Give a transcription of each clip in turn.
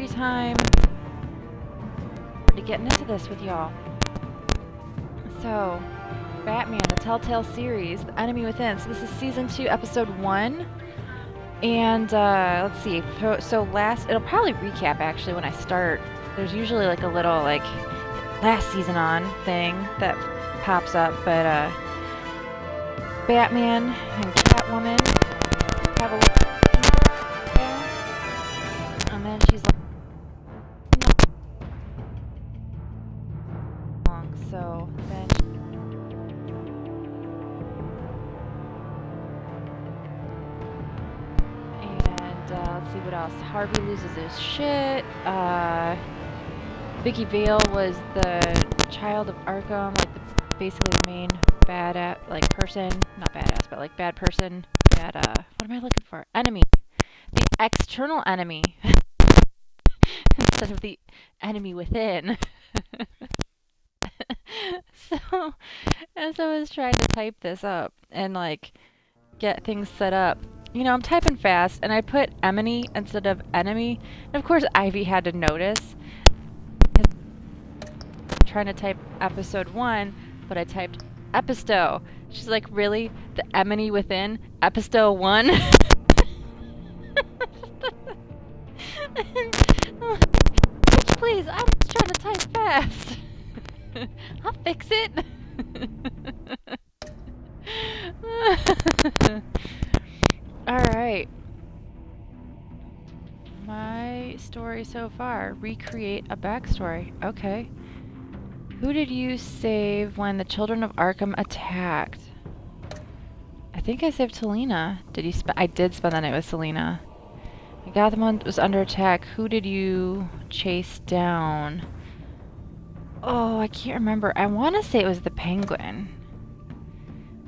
free time to getting into this with y'all. So, Batman, the Telltale series, The Enemy Within. So this is Season 2, Episode 1. And, let's see. So it'll probably recap, actually, when I start. There's usually, like, a little, like, last season on thing that pops up. But, Batman and Catwoman have a little... And then she's like... So then... let's see what else. Harvey loses his shit. Vicky Vale was the child of Arkham, like basically the main bad person, not badass, but like bad person. What am I looking for? Enemy. The external enemy instead of the enemy within. So, as I was trying to type this up and like get things set up, you know, I'm typing fast, and I put Emily instead of enemy. And of course, Ivy had to notice. I'm trying to type episode 1, but I typed episto. She's like, really? The Emily within? Episto 1? Bitch, please, I'm just trying to type fast. I'll fix it. Alright. My story so far. Recreate a backstory. Okay. Who did you save when the children of Arkham attacked? I think I saved Selena. Did you I did spend the night with Selena. Gotham was under attack. Who did you chase down? Oh, I can't remember. I want to say it was the Penguin.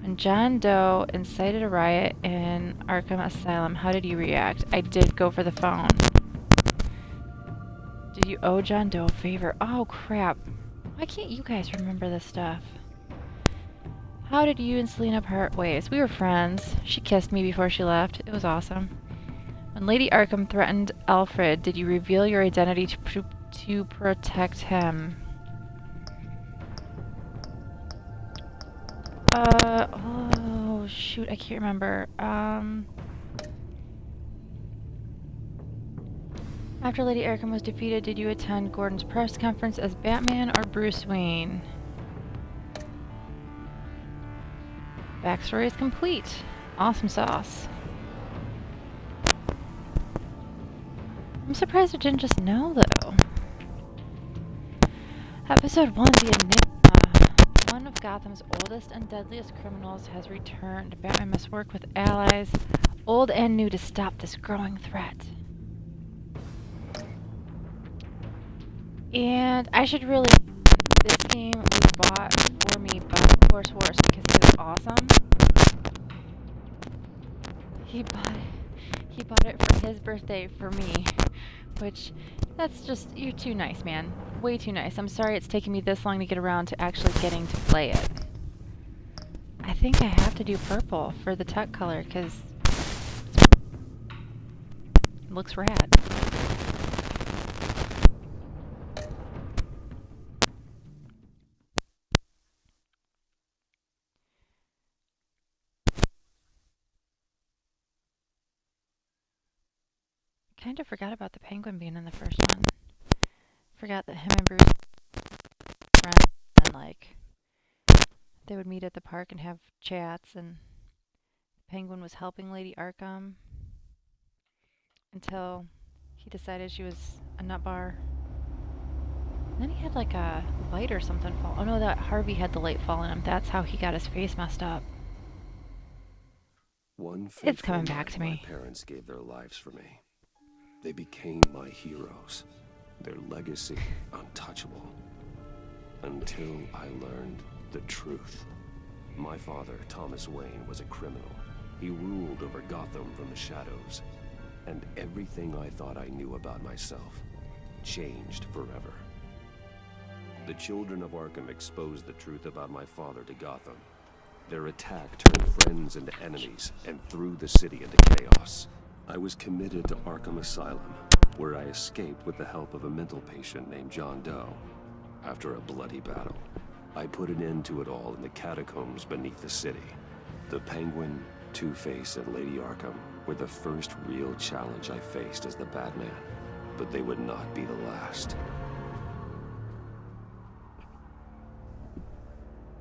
When John Doe incited a riot in Arkham Asylum, how did you react? I did go for the phone. Did you owe John Doe a favor? Oh, crap. Why can't you guys remember this stuff? How did you and Selena part ways? We were friends. She kissed me before she left. It was awesome. When Lady Arkham threatened Alfred, did you reveal your identity to protect him? Oh, shoot, I can't remember. After Lady Arkham was defeated, did you attend Gordon's press conference as Batman or Bruce Wayne? Backstory is complete. Awesome sauce. I'm surprised I didn't just know, though. Episode 1, The Enigma. One of Gotham's oldest and deadliest criminals has returned. Batman must work with allies, old and new, to stop this growing threat. And I should really... This game was bought for me by Horse because it was awesome. He bought it for his birthday for me. Which, that's just... You're too nice, man. Way too nice. I'm sorry it's taken me this long to get around to actually getting to play it. I think I have to do purple for the tech color, because it looks rad. Kind of forgot about the Penguin being in the first one. Forgot that him and Bruce were friends, and like they would meet at the park and have chats, and the Penguin was helping Lady Arkham until he decided she was a nut bar. And then he had like a light or something fall. Oh no, that Harvey had the light fall on him. That's how he got his face messed up. It's coming back to me. My parents gave their lives for me. They became my heroes. Their legacy untouchable. Until I learned the truth. My father, Thomas Wayne, was a criminal. He ruled over Gotham from the shadows. And everything I thought I knew about myself changed forever. The children of Arkham exposed the truth about my father to Gotham. Their attack turned friends into enemies and threw the city into chaos. I was committed to Arkham Asylum, where I escaped with the help of a mental patient named John Doe. After a bloody battle, I put an end to it all in the catacombs beneath the city. The Penguin, Two-Face, and Lady Arkham were the first real challenge I faced as the Batman, but they would not be the last.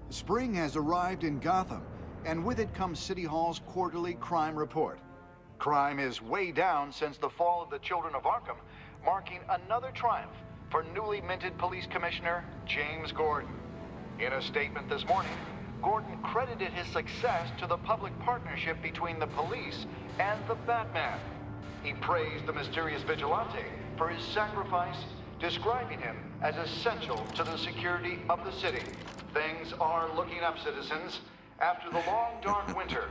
Spring has arrived in Gotham, and with it comes City Hall's quarterly crime report. Crime is way down since the fall of the Children of Arkham, marking another triumph for newly minted Police Commissioner James Gordon. In a statement this morning, Gordon credited his success to the public partnership between the police and the Batman. He praised the mysterious vigilante for his sacrifice, describing him as essential to the security of the city. Things are looking up, citizens. After the long, dark winter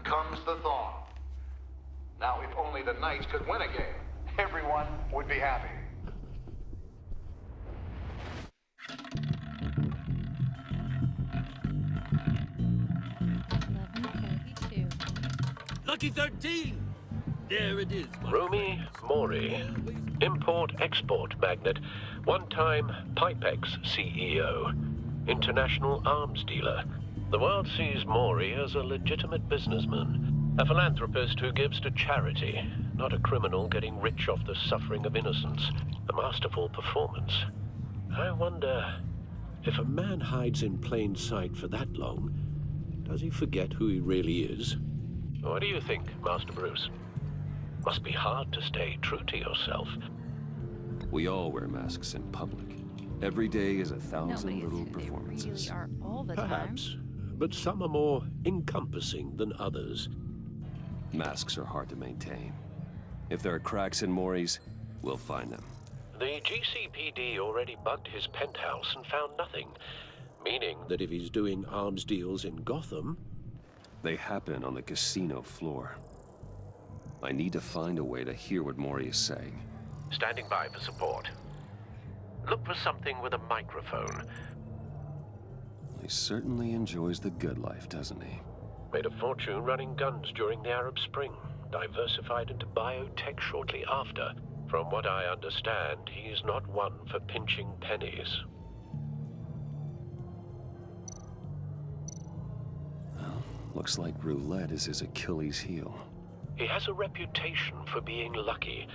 comes the thaw. Now, if only the Knights could win a game, everyone would be happy. Lucky 13! There it is. Rumi Mori, import-export magnate, one-time Pipex CEO, international arms dealer. The world sees Mori as a legitimate businessman, a philanthropist who gives to charity, not a criminal getting rich off the suffering of innocence. A masterful performance. I wonder, if a man hides in plain sight for that long, does he forget who he really is? What do you think, Master Bruce? Must be hard to stay true to yourself. We all wear masks in public. Every day is 1,000 Nobody's little who they performances. really are all the time. Perhaps, but some are more encompassing than others. Masks are hard to maintain. If there are cracks in Mori's, we'll find them. The GCPD already bugged his penthouse and found nothing, meaning that if he's doing arms deals in Gotham... They happen on the casino floor. I need to find a way to hear what Mori is saying. Standing by for support. Look for something with a microphone. He certainly enjoys the good life, doesn't he? Made a fortune running guns during the Arab Spring. Diversified into biotech shortly after. From what I understand, he's not one for pinching pennies. Well, looks like roulette is his Achilles heel. He has a reputation for being lucky,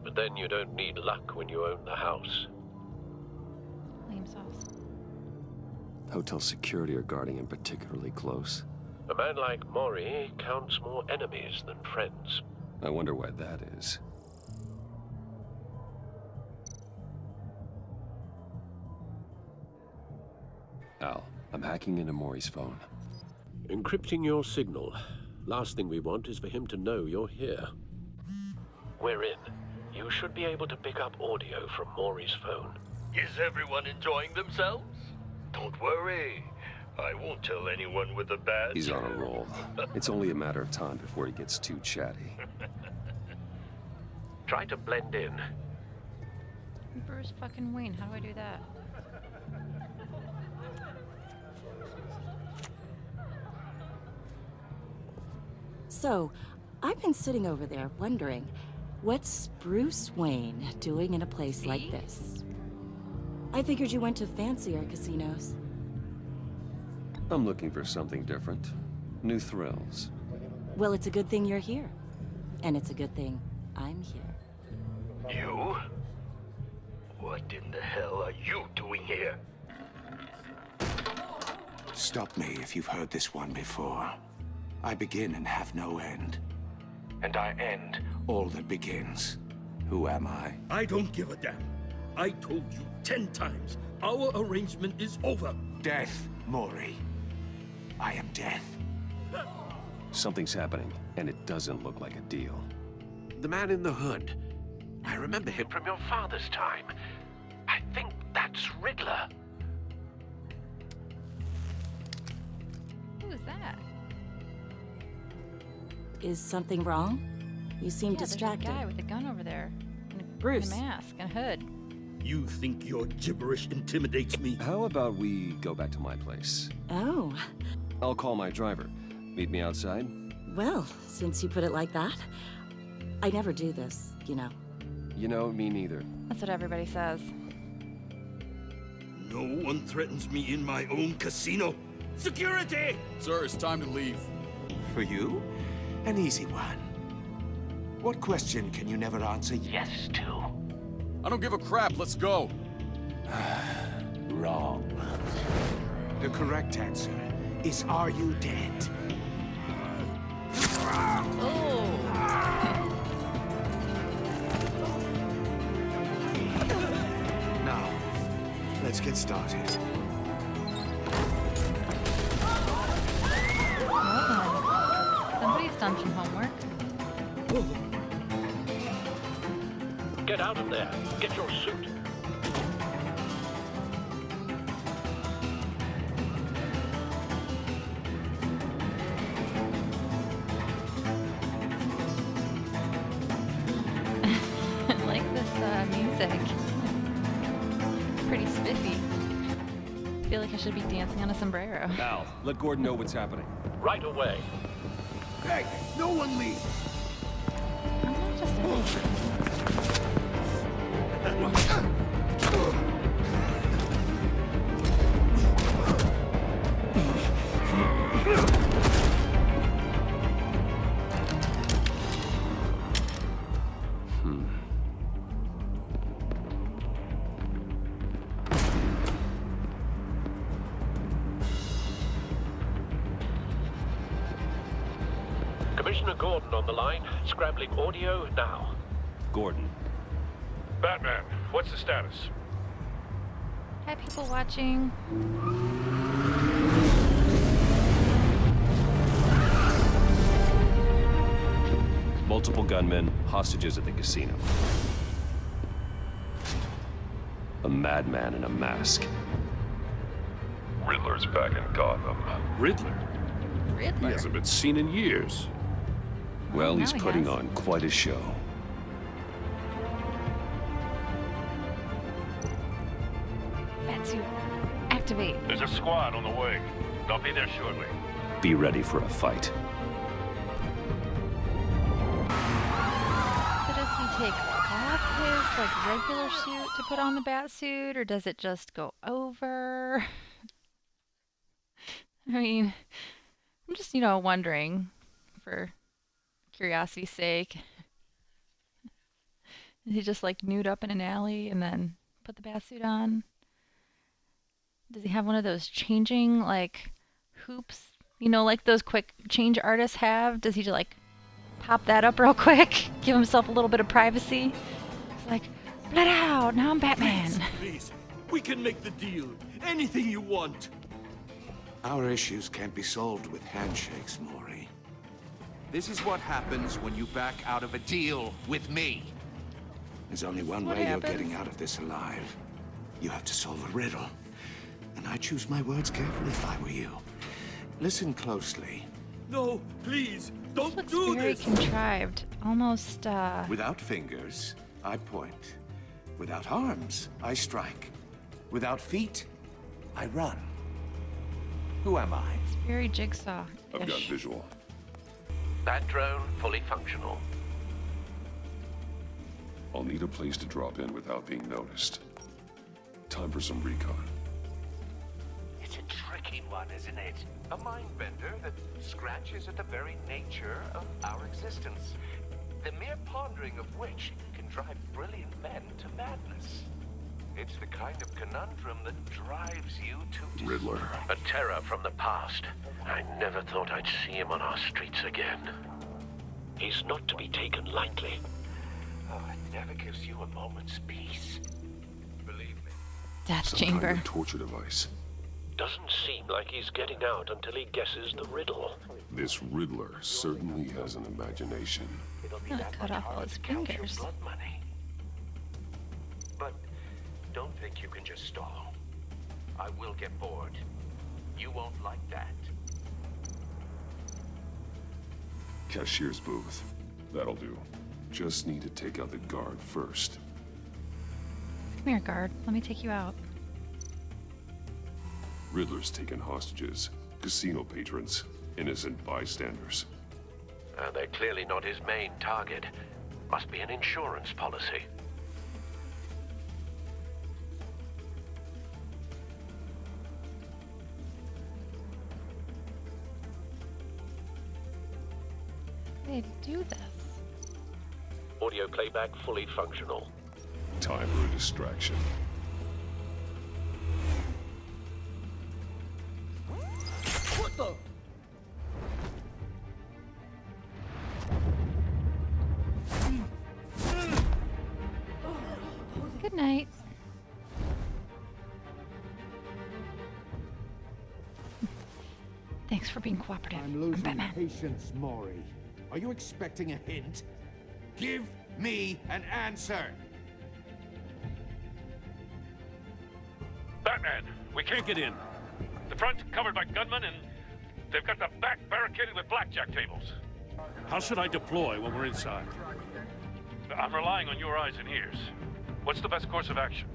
but then you don't need luck when you own the house. Lame sauce. Hotel security are guarding him particularly close. A man like Mori counts more enemies than friends. I wonder why that is. Al, I'm hacking into Mori's phone. Encrypting your signal. Last thing we want is for him to know you're here. We're in. You should be able to pick up audio from Mori's phone. Is everyone enjoying themselves? Don't worry. I won't tell anyone with a badge. He's on a roll. It's only a matter of time before he gets too chatty. Try to blend in. Bruce fucking Wayne, how do I do that? So, I've been sitting over there wondering, what's Bruce Wayne doing in a place like this? I figured you went to fancier casinos. I'm looking for something different. New thrills. Well, it's a good thing you're here. And it's a good thing I'm here. You? What in the hell are you doing here? Stop me if you've heard this one before. I begin and have no end. And I end all that begins. Who am I? I don't give a damn. I told you 10 times. Our arrangement is over. Death, Mori. I am death. Something's happening, and it doesn't look like a deal. The man in the hood. I remember him from your father's time. I think that's Riddler. Who is that? Is something wrong? You seem Yeah, distracted. there's a guy with a gun over there. And a, Bruce. And a mask and a hood. You think your gibberish intimidates me? How about we go back to my place? Oh, I'll call my driver. Meet me outside? well, since you put it like that, I never do this, you know. You know, me neither. That's what everybody says. No one threatens me in my own casino. Security! Sir, it's time to leave. For you, an easy one. What question can you never answer yes to? I don't give a crap. Let's go. Wrong. The correct answer is, are you dead? Oh. Now, let's get started. Well done. Somebody's done some homework. Get out of there. Get your suit. I like this music. Pretty spiffy. I feel like I should be dancing on a sombrero. Al, let Gordon know what's happening. Right away. Hey, no one leave! I'm not just anything. Commissioner Gordon on the line. Scrambling audio now. Gordon. Batman, what's the status? Hi, people watching. Multiple gunmen, hostages at the casino. A madman in a mask. Riddler's back in Gotham. Riddler? He Riddler. hasn't been seen in years. Well, now he's he putting has. on quite a show. Batsuit. Activate. There's a squad on the way. They'll be there shortly. Be ready for a fight. So does he take off his like regular suit to put on the bat suit, or does it just go over? I mean, I'm just, wondering for curiosity's sake. Did he just like nude up in an alley and then put the bat suit on? Does he have one of those changing like hoops? Like those quick change artists have? Does he just like pop that up real quick? Give himself a little bit of privacy? It's like, let out, now I'm Batman. Please, we can make the deal. Anything you want. Our issues can't be solved with handshakes, Maury. This is what happens when you back out of a deal with me. There's only one What way happens? you're getting out of this alive. You have to solve a riddle. And I choose my words carefully if I were you. Listen closely. No, please, don't Looks do very this. contrived. Almost, Without fingers, I point. Without arms, I strike. Without feet, I run. Who am I? it's very jigsaw. I've got visual. Bat drone fully functional. I'll need a place to drop in without being noticed. Time for some recon. It's a tricky one, isn't it? A mind bender that scratches at the very nature of our existence. The mere pondering of which can drive brilliant men to madness. It's the kind of conundrum that drives you to Riddler. A terror from the past. I never thought I'd see him on our streets again. He's not to be taken lightly. Oh, it never gives you a moment's peace. Believe me. Death Some chamber. kind of torture device. Doesn't seem like he's getting out until he guesses the riddle. This Riddler certainly has an imagination. It'll be Gonna that cut much off all harder his to count your fingers. blood money. But don't think you can just stall. I will get bored. You won't like that. Cashier's booth. That'll do. Just need to take out the guard first. Come here, guard. Let me take you out. Riddler's taken hostages, casino patrons, innocent bystanders. They're clearly not his main target. Must be an insurance policy. I do this? Audio playback fully functional. Time for a distraction. What the? Good night. Thanks for being cooperative. I'm losing Batman. patience, Maury. Are you expecting a hint? Give me an answer! Batman, we can't get in. The front's covered by gunmen, and they've got the back barricaded with blackjack tables. How should I deploy when we're inside? I'm relying on your eyes and ears. What's the best course of action?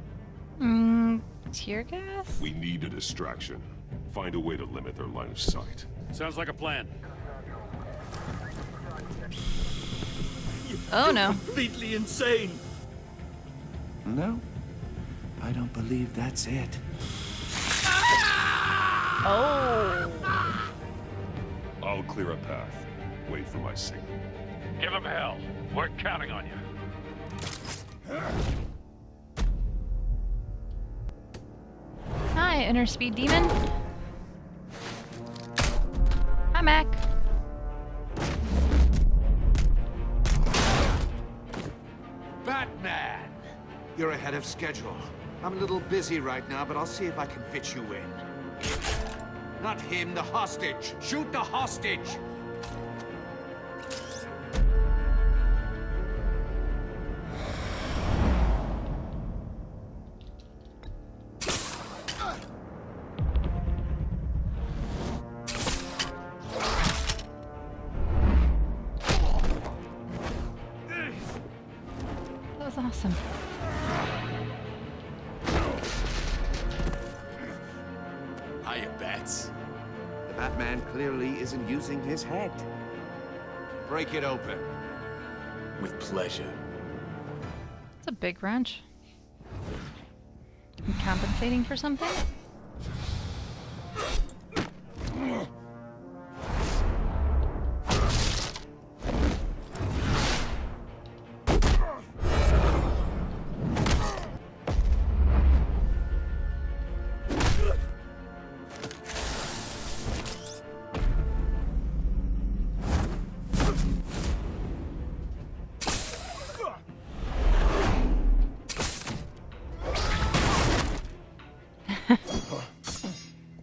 Tear gas? We need a distraction. Find a way to limit their line of sight. Sounds like a plan. Oh no. Completely insane. No, I don't believe that's it. Oh. I'll clear a path. Wait for my signal. Give them hell. We're counting on you. Hi, inner speed demon. Hi, Mac. Batman! You're ahead of schedule. I'm a little busy right now, but I'll see if I can fit you in. Not him, the hostage! Shoot the hostage! That was awesome. Hiya, Bats. The Batman clearly isn't using his head. Break it open. With pleasure. It's a big wrench. I'm compensating for something?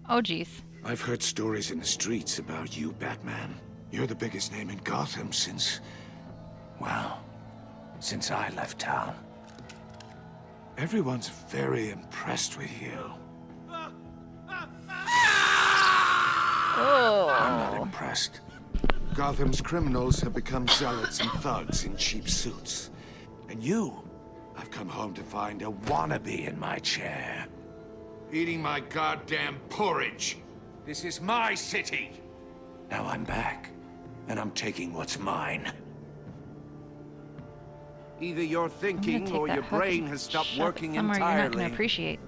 Oh, geez. I've heard stories in the streets about you, Batman. You're the biggest name in Gotham since... well, since I left town. Everyone's very impressed with you. Oh. I'm not impressed. Gotham's criminals have become zealots and thugs in cheap suits. And you, I've come home to find a wannabe in my chair. Eating my goddamn porridge. This is my city. Now I'm back, and I'm taking what's mine. Either you're I'm gonna thinking take or that your hook brain and has stopped shove it working somewhere you're not entirely. gonna appreciate.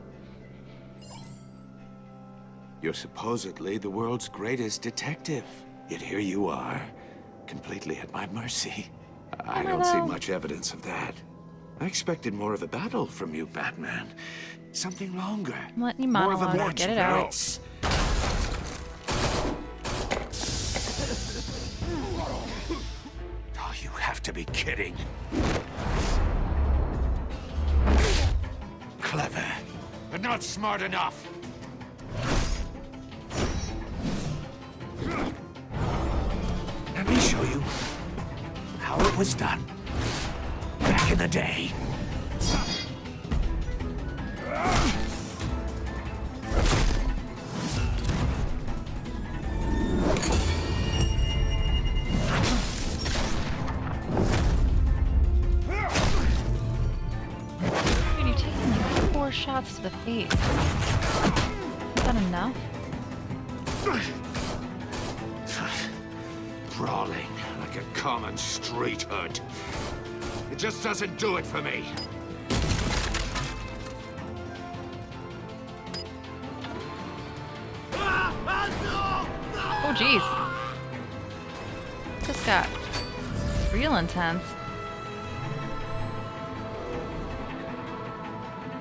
You're supposedly the world's greatest detective. Yet here you are, completely at my mercy. I don't see much evidence of that. I expected more of a battle from you, Batman. Something longer. I'm letting you More of a monologue. Get it out. race. Oh, you have to be kidding. Clever, but not smart enough. Let me show you how it was done back in the day. Dude, you're taking like 4 shots to the face. Is that enough? Brawling like a common street hood. It just doesn't do it for me. Oh, jeez. Just got real intense.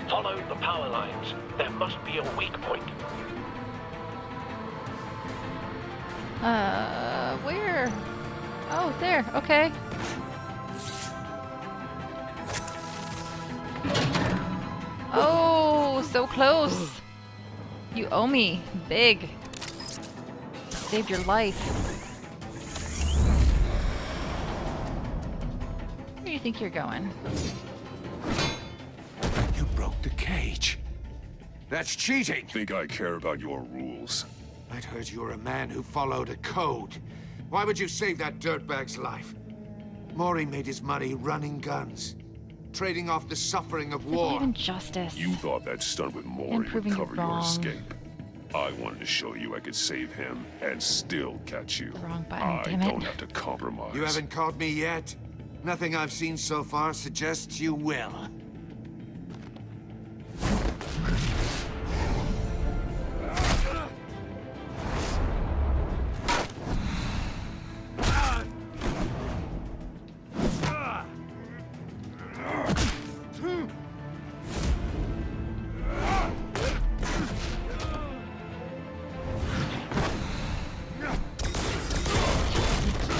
Follow the power lines. There must be a weak point. Where? Oh, there. Okay. Oh, so close. You owe me. Big. Saved your life. Where do you think you're going? You broke the cage. That's cheating. Think I care about your rules? I'd heard you were a man who followed a code. Why would you save that dirtbag's life? Maury made his money running guns, trading off the suffering of I war. believe in justice. You thought that stunt with Maury And would proving you cover your wrong. escape. I wanted to show you I could save him and still catch you. The wrong button, I damn it. don't have to compromise. You haven't caught me yet. Nothing I've seen so far suggests you will.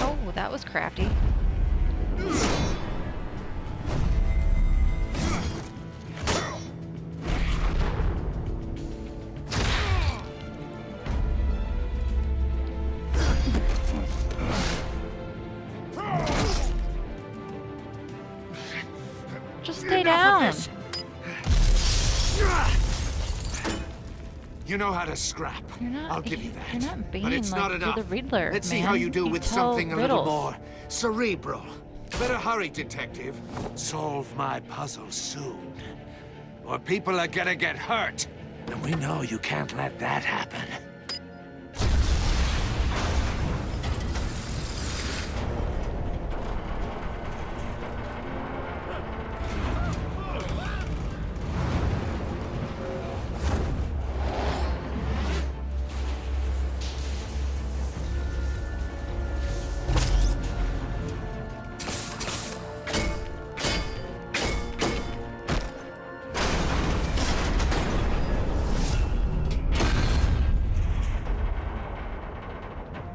Oh, that was crafty. Just stay down. You know how to scrap. You're not. I'll give you that. You're not Bane but it's like not you're enough. the Riddler. Let's see man. how you do with tell something a riddles. little more cerebral. Better hurry, detective. Solve my puzzle soon. Or people are gonna get hurt. And we know you can't let that happen.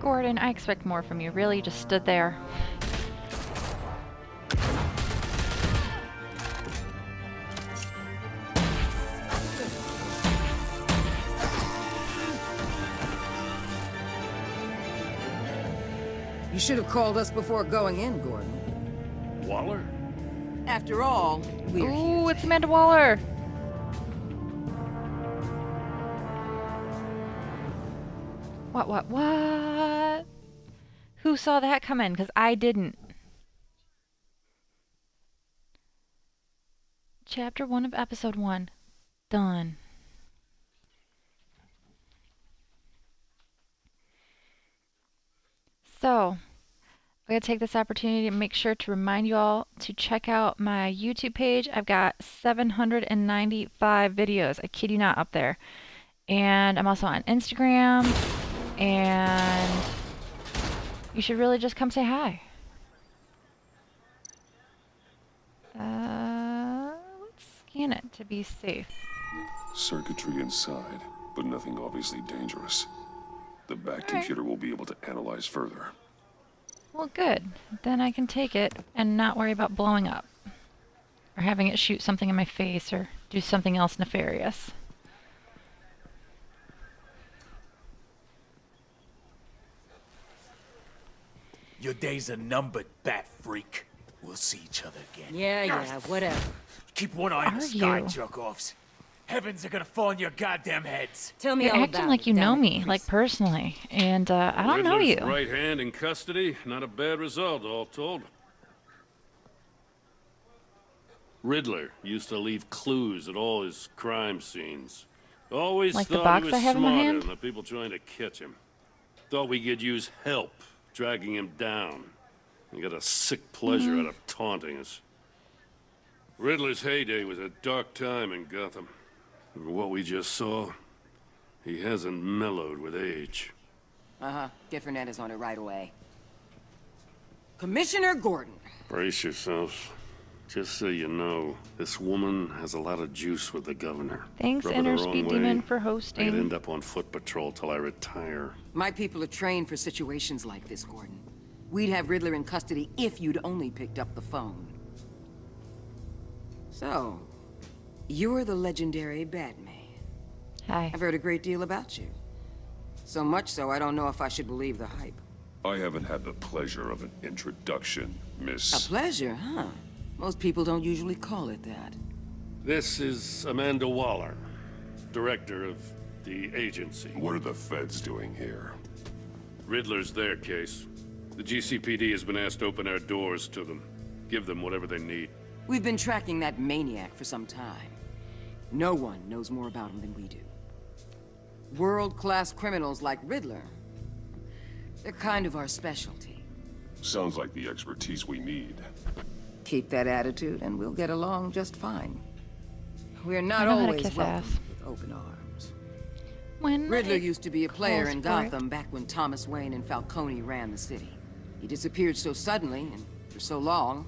Gordon, I expect more from you. Really, you just stood there. You should have called us before going in, Gordon. Waller? After all, we're here. Ooh, it's Amanda Waller. What? Who saw that come in? Because I didn't. Chapter 1 of Episode 1. Done. So, I'm going to take this opportunity to make sure to remind you all to check out my YouTube page. I've got 795 videos. I kid you not, up there. And I'm also on Instagram. And you should really just come say hi. Let's scan it to be safe. Circuitry inside, but nothing obviously dangerous. The back Alright. computer will be able to analyze further. Well, good. Then I can take it and not worry about blowing up. Or having it shoot something in my face or do something else nefarious. Your days are numbered, bat freak. We'll see each other again. Yeah, whatever. Keep one eye on the Are sky, you? jerk-offs. Heavens are gonna fall on your goddamn heads. Tell me You're all acting about like it, you know damn it, me, please. like personally. And I don't know you. Riddler's right hand in custody. Not a bad result, all told. Riddler used to leave clues at all his crime scenes. Always Like the thought box he I was have in my smarter hand? than the people trying to catch him. Thought we could use help dragging him down. He got a sick pleasure out of taunting us. Riddler's heyday was a dark time in Gotham. And what we just saw, he hasn't mellowed with age. Uh-huh. Get Fernandez on it right away. Commissioner Gordon. Brace yourselves. Just so you know, this woman has a lot of juice with the governor. Thanks, Rub her the Inner wrong Speed way, Demon, for I'd hosting. end up on foot patrol till I retire. My people are trained for situations like this, Gordon. We'd have Riddler in custody if you'd only picked up the phone. So, you're the legendary Batman. Hi. I've heard a great deal about you. So much so, I don't know if I should believe the hype. I haven't had the pleasure of an introduction, A Miss... pleasure, huh? Most people don't usually call it that. This is Amanda Waller, director of the agency. What are the feds doing here? Riddler's their case. The GCPD has been asked to open our doors to them. Give them whatever they need. We've been tracking that maniac for some time. No one knows more about him than we do. World-class criminals like Riddler. They're kind of our specialty. Sounds like the expertise we need. Keep that attitude and we'll get along just fine. We're not I know how to always kiss welcome ass. with open arms. When Riddler it used to be a player calls in for it. Gotham back when Thomas Wayne and Falcone ran the city. He disappeared so suddenly and for so long,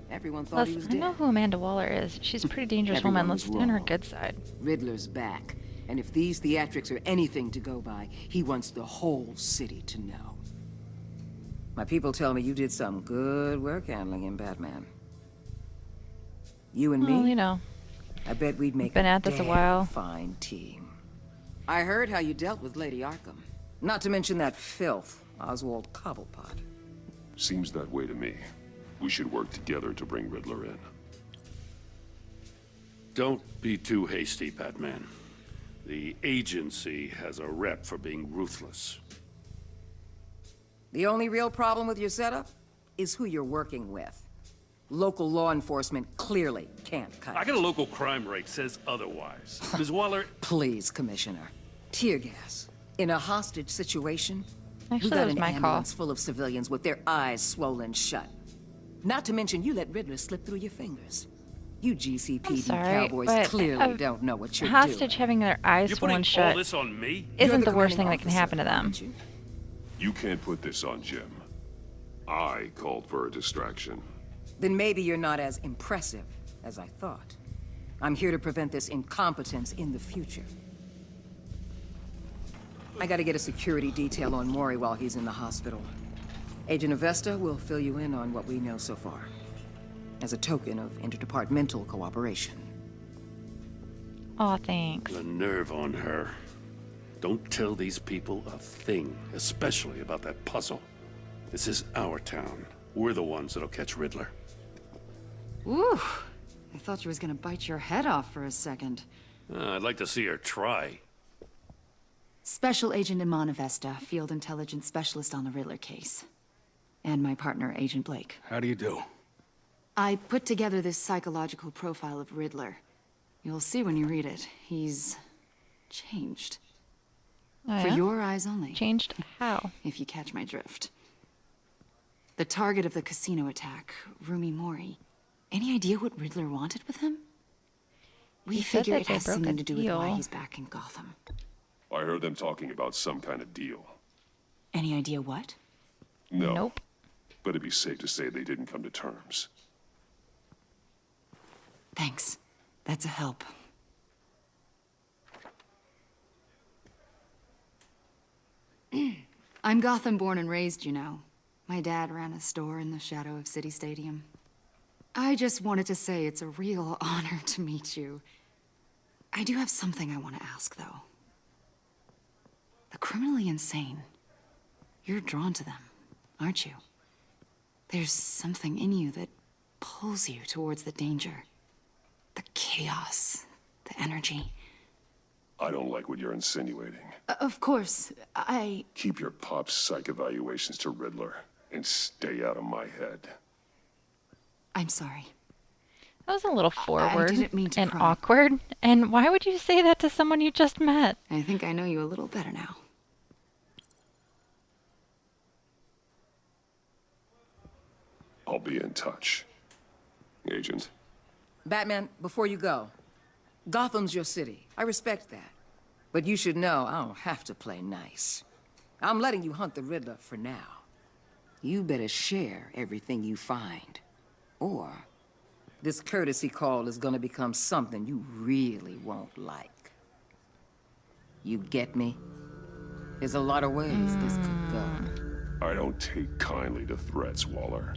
everyone thought he was Listen, I know dead. who Amanda Waller is. She's a pretty dangerous Everyone woman. was Let's stay on her wrong. good side. Riddler's back, and if these theatrics are anything to go by, he wants the whole city to know. My people tell me you did some good work handling him, Batman. You and Well, me, you know, I bet we'd make been a at this a damn while. fine team. I heard how you dealt with Lady Arkham. Not to mention that filth, Oswald Cobblepot. Seems that way to me. We should work together to bring Riddler in. Don't be too hasty, Batman. The agency has a rep for being ruthless. The only real problem with your setup is who you're working with. Local law enforcement clearly can't cut I it. got a local crime rate says otherwise. Ms. Waller, Please, Commissioner. Tear gas. In a hostage situation, Actually, we that got was an my call. ambulance full of civilians with their eyes swollen shut. Not to mention you let Riddler slip through your fingers. You I'm GCPD sorry, cowboys but clearly a don't know what you're hostage doing. having their eyes you're swollen putting all shut this on me? You're isn't the worst thing commanding that can happen to officer, them. aren't you? You can't put this on Jim. I called for a distraction. Then maybe you're not as impressive as I thought. I'm here to prevent this incompetence in the future. I gotta get a security detail on Maury while he's in the hospital. Agent Avesta will fill you in on what we know so far, as a token of interdepartmental cooperation. Aw, thanks. The nerve on her. Don't tell these people a thing, especially about that puzzle. This is our town. We're the ones that'll catch Riddler. Ooh, I thought you was gonna bite your head off for a second. I'd like to see her try. Special Agent Iman Avesta, Field Intelligence Specialist on the Riddler case. And my partner, Agent Blake. How do you do? I put together this psychological profile of Riddler. You'll see when you read it. He's changed. Oh, For yeah? your eyes only. Changed how? If you catch my drift. The target of the casino attack, Rumi Mori. Any idea what Riddler wanted with him? We He said figure that it they has broke a something to do with why deal. he's back in Gotham. I heard them talking about some kind of deal. Any idea what? No. Nope. But it'd be safe to say they didn't come to terms. Thanks. That's a help. I'm Gotham born and raised, you know. My dad ran a store in the shadow of City Stadium. I just wanted to say it's a real honor to meet you. I do have something I want to ask, though. The criminally insane. You're drawn to them, aren't you? There's something in you that pulls you towards the danger. The chaos, the energy. I don't like what you're insinuating. Of course, Keep your pop psych evaluations to Riddler and stay out of my head. I'm sorry. That was a little forward didn't mean to and pry. awkward. And why would you say that to someone you just met? I think I know you a little better now. I'll be in touch. Agent. Batman, before you go, Gotham's your city. I respect that. But you should know I don't have to play nice. I'm letting you hunt the Riddler for now. You better share everything you find. Or this courtesy call is gonna become something you really won't like. You get me? There's a lot of ways this could go. I don't take kindly to threats, Waller.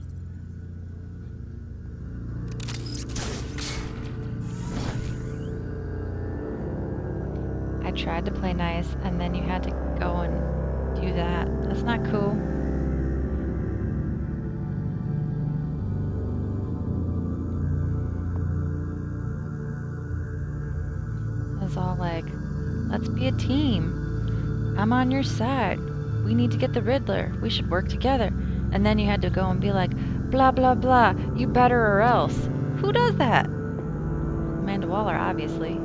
I tried to play nice, and then you had to go and do that. That's not cool. I was all like, let's be a team. I'm on your side. We need to get the Riddler. We should work together. And then you had to go and be like, blah, blah, blah. You better or else. Who does that? Amanda Waller, obviously.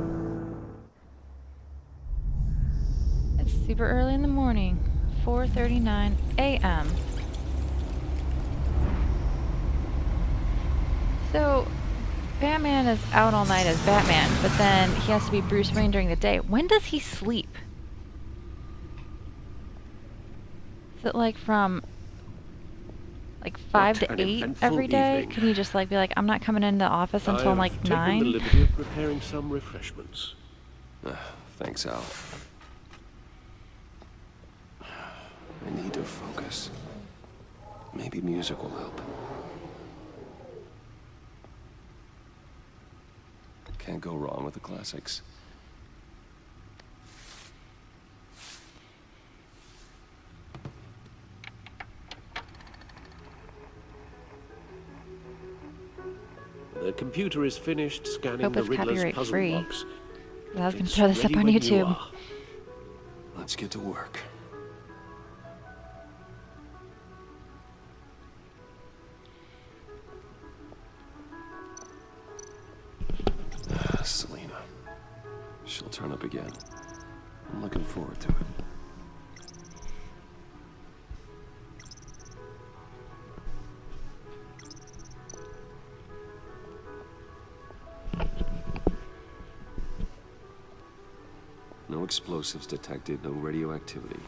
It's super early in the morning. 4:39 a.m. So, Batman is out all night as Batman, but then he has to be Bruce Wayne during the day. When does he sleep? Is it like from like 5 to 8 every day? Evening. Can you just like be like, I'm not coming into the office until like I've 9? taken the liberty of preparing some refreshments. Thanks, Al. I need to focus. Maybe music will help. Can't go wrong with the classics. The computer is finished scanning Hope the it's Riddler's copyright puzzle free. box. I was gonna It's throw this up ready on when you YouTube. are. Let's get to work. Selena. She'll turn up again. I'm looking forward to it. No explosives detected, no radioactivity.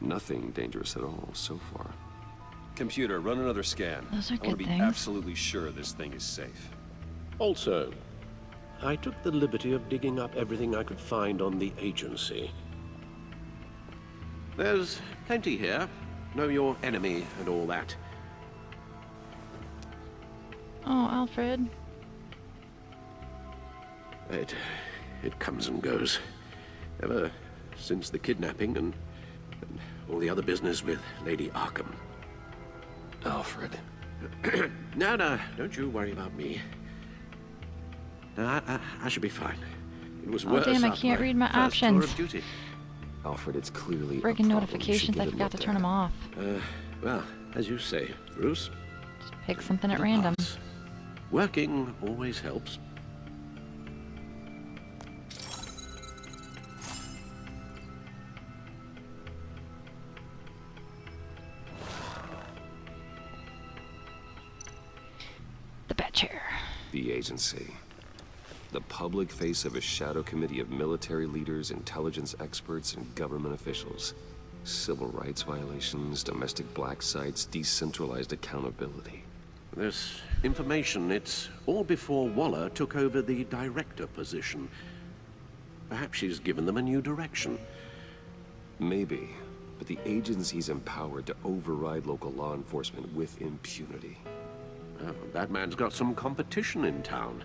Nothing dangerous at all so far. Computer, run another scan. Those are I want good to be things. absolutely sure this thing is safe. Also, I took the liberty of digging up everything I could find on the agency. There's plenty here. Know your enemy and all that. Oh, Alfred. It comes and goes. Ever since the kidnapping and all the other business with Lady Arkham. Alfred. No, don't you worry about me. No, I should be fine. It was Oh, worse damn, I after can't read my first tour options. of duty. Alfred, it's clearly a Friggin' problem. You should notifications, get I it forgot to looked turn at. them off. Well, as you say, Bruce. Just pick something at random. Working always helps. The bat chair. The agency. The public face of a shadow committee of military leaders, intelligence experts, and government officials. Civil rights violations, domestic black sites, decentralized accountability. This information, it's all before Waller took over the director position. Perhaps she's given them a new direction. Maybe, but the agency's empowered to override local law enforcement with impunity. Oh, Batman's got some competition in town.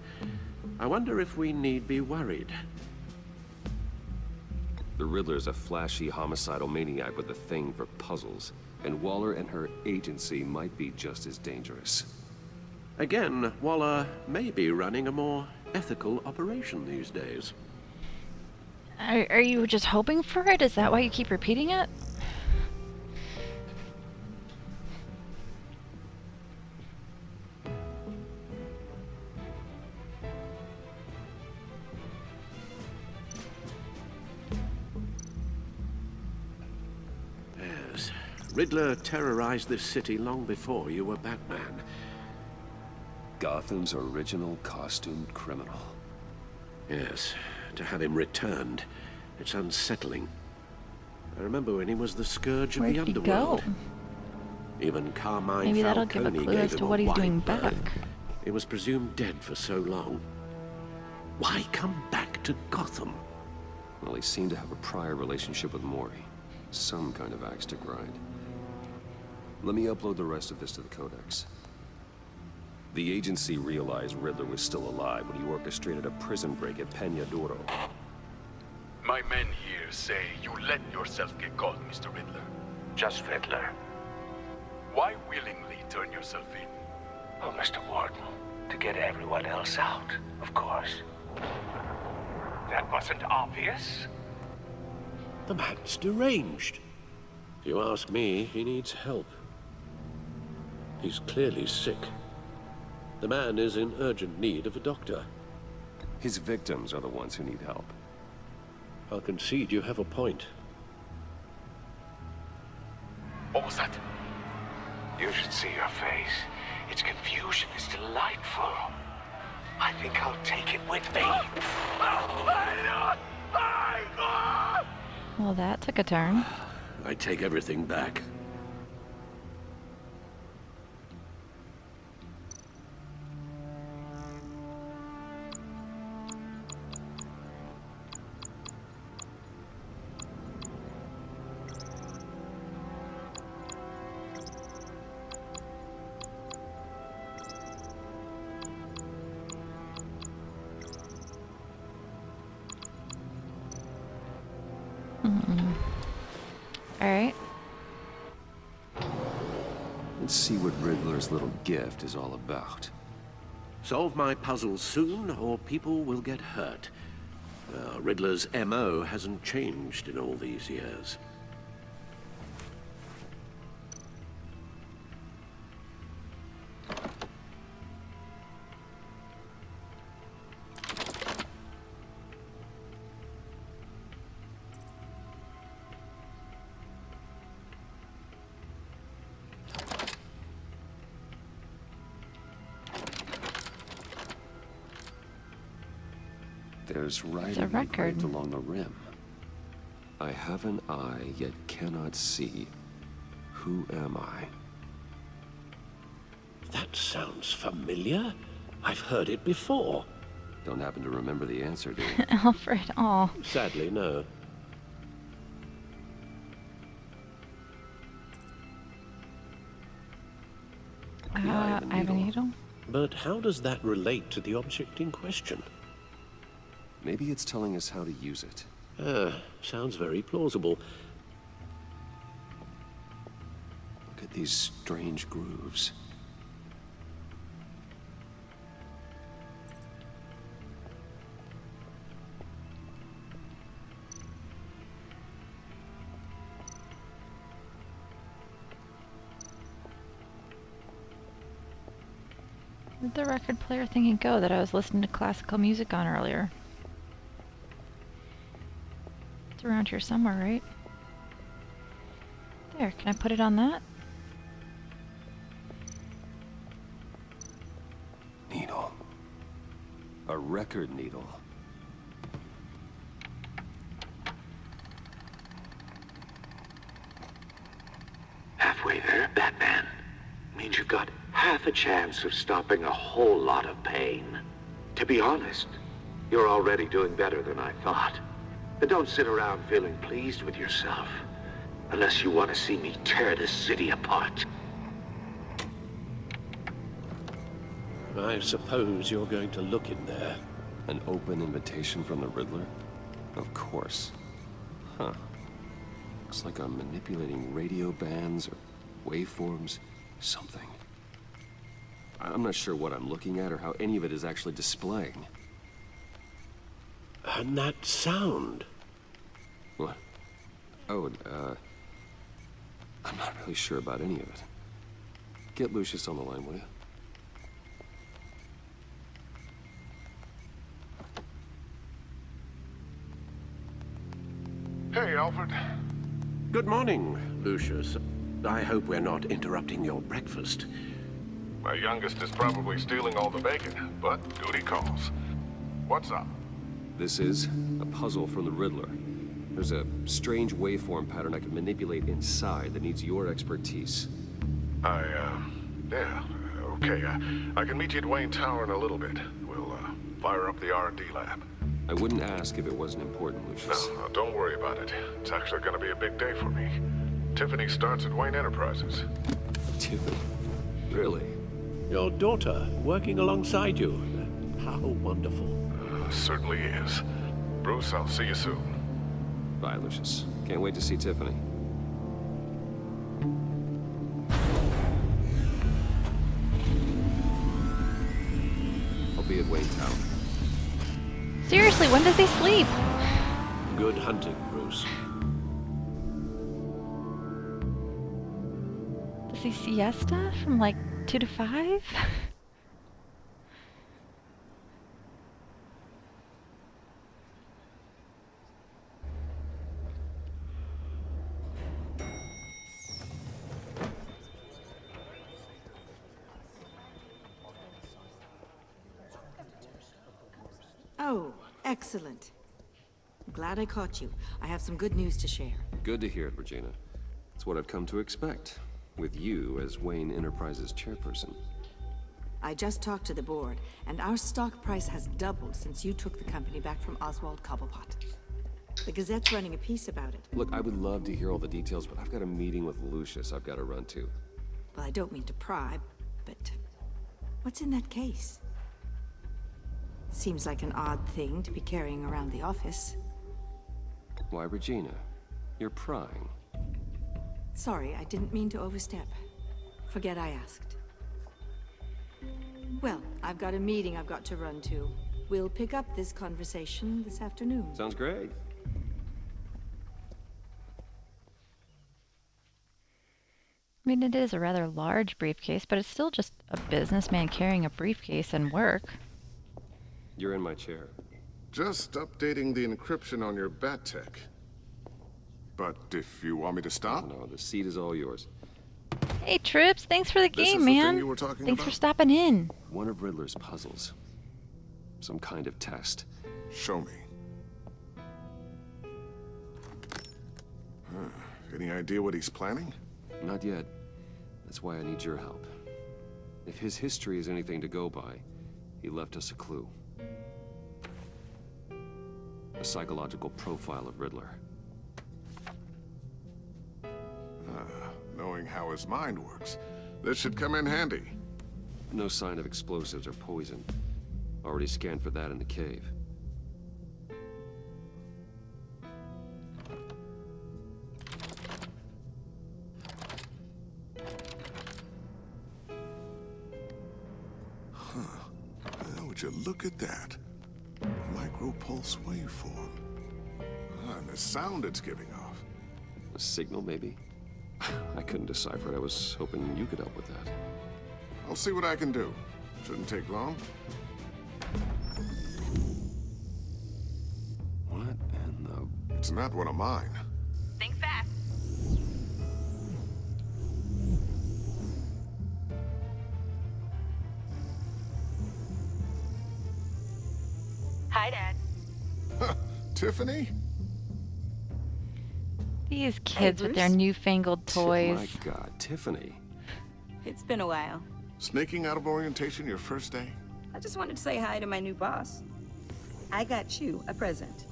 I wonder if we need be worried. The Riddler's a flashy, homicidal maniac with a thing for puzzles, and Waller and her agency might be just as dangerous. Again, Waller may be running a more ethical operation these days. Are you just hoping for it? Is that why you keep repeating it? Yes, Riddler terrorized this city long before you were Batman. Gotham's original costumed criminal. Yes, to have him returned, it's unsettling. I remember when he was the scourge of Where the did he underworld. go? Even Carmine Maybe that'll Falcone give a clue gave as him to a what he's doing wide berth. back. It was presumed dead for so long. Why come back to Gotham? Well, he seemed to have a prior relationship with Mori. Some kind of axe to grind. Let me upload the rest of this to the Codex. The agency realized Riddler was still alive when he orchestrated a prison break at Peña Duro. My men here say you let yourself get caught, Mr. Riddler. Just Riddler. Why willingly turn yourself in? Oh, Mr. Warden, to get everyone else out, of course. That wasn't obvious. The man's deranged. If you ask me, he needs help. He's clearly sick. The man is in urgent need of a doctor. His victims are the ones who need help. I'll concede you have a point. What was that? You should see your face. Its confusion is delightful. I think I'll take it with me. Well, that took a turn. I take everything back. Alright. Let's see what Riddler's little gift is all about. Solve my puzzles soon, or people will get hurt. Riddler's MO hasn't changed in all these years. There's writing engraved along the rim. I have an eye, yet cannot see. Who am I? That sounds familiar. I've heard it before. Don't happen to remember the answer, do you? Alfred, aw. Sadly, no. I have a needle. But how does that relate to the object in question? Maybe it's telling us how to use it. Sounds very plausible. Look at these strange grooves. Where'd the record player thingy go that I was listening to classical music on earlier? It's around here somewhere, right? There, can I put it on that? Needle. A record needle. Halfway there, Batman. Means you've got half a chance of stopping a whole lot of pain. To be honest, you're already doing better than I thought. But don't sit around feeling pleased with yourself. Unless you want to see me tear this city apart. I suppose you're going to look in there. An open invitation from the Riddler? Of course. Huh. Looks like I'm manipulating radio bands or waveforms. Something. I'm not sure what I'm looking at or how any of it is actually displaying. And that sound. What? Oh, I'm not really sure about any of it. Get Lucius on the line, will you? Hey, Alfred. Good morning, Lucius. I hope we're not interrupting your breakfast. My youngest is probably stealing all the bacon, but duty calls. What's up? This is a puzzle from the Riddler. There's a strange waveform pattern I can manipulate inside that needs your expertise. Yeah, okay. I can meet you at Wayne Tower in a little bit. We'll, fire up the R&D lab. I wouldn't ask if it wasn't important, Lucius. No, don't worry about it. It's actually gonna be a big day for me. Tiffany starts at Wayne Enterprises. Tiffany? Really? Your daughter working alongside you. How wonderful. Certainly is. Bruce, I'll see you soon. Bye, Lucius. Can't wait to see Tiffany. I'll be at Wayne Tower. Seriously, when does he sleep? Good hunting, Bruce. Does he siesta from like 2 to 5? Oh, excellent. I'm glad I caught you. I have some good news to share. Good to hear it, Regina. It's what I've come to expect, with you as Wayne Enterprises chairperson. I just talked to the board, and our stock price has doubled since you took the company back from Oswald Cobblepot. The Gazette's running a piece about it. Look, I would love to hear all the details, but I've got a meeting with Lucius I've got to run to. Well, I don't mean to pry, but what's in that case? Seems like an odd thing to be carrying around the office. Why, Regina? You're prying. Sorry, I didn't mean to overstep. Forget I asked. Well, I've got a meeting I've got to run to. We'll pick up this conversation this afternoon. Sounds great. I mean, it is a rather large briefcase, but it's still just a businessman carrying a briefcase and work. You're in my chair. Just updating the encryption on your bat tech. But if you want me to stop? No, the seat is all yours. Hey, Trips, thanks for the This game, is the man. thing you were talking Thanks for about? stopping in. One of Riddler's puzzles. Some kind of test. Show me. Huh. Any idea what he's planning? Not yet. That's why I need your help. If his history is anything to go by, he left us a clue. A psychological profile of Riddler. Knowing how his mind works, this should come in handy. No sign of explosives or poison. Already scanned for that in the cave. Would you look at that? Micropulse waveform. And the sound it's giving off. A signal, maybe? I couldn't decipher it. I was hoping you could help with that. I'll see what I can do. Shouldn't take long. What in the... It's not one of mine. Think fast. Hi, Dad. Tiffany? These kids with their newfangled toys. My God, Tiffany. It's been a while. Sneaking out of orientation your first day? I just wanted to say hi to my new boss. I got you a present.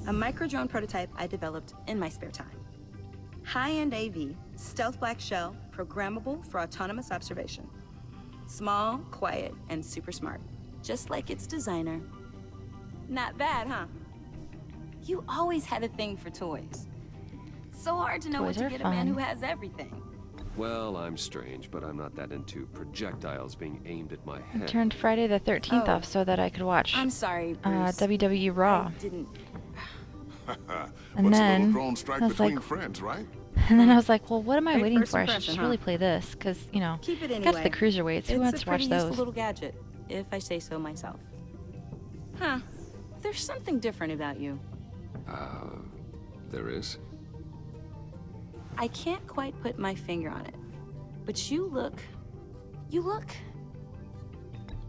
A micro-drone prototype I developed in my spare time. High-end AV, stealth black shell, programmable for autonomous observation. Small, quiet, and super smart. Just like its designer. Not bad, huh? You always had a thing for toys. So hard to know what Toys to are get a man fun. who has everything. Well, I'm strange, but I'm not that into projectiles being aimed at my I head. turned Friday the 13th Oh. off so that I could watch I'm sorry, Bruce. WWE Raw. I didn't... And What's a then little drone strike I was between like- friends, right? And then I was like, well, what am I Great waiting first for? I should impression, just huh? really play this, because, you know, Keep it got to the anyway. cruiserweights. Who wants It's a to watch pretty useful those? little gadget, if I say so myself. Huh. There's something different about you. There is? I can't quite put my finger on it. But you look...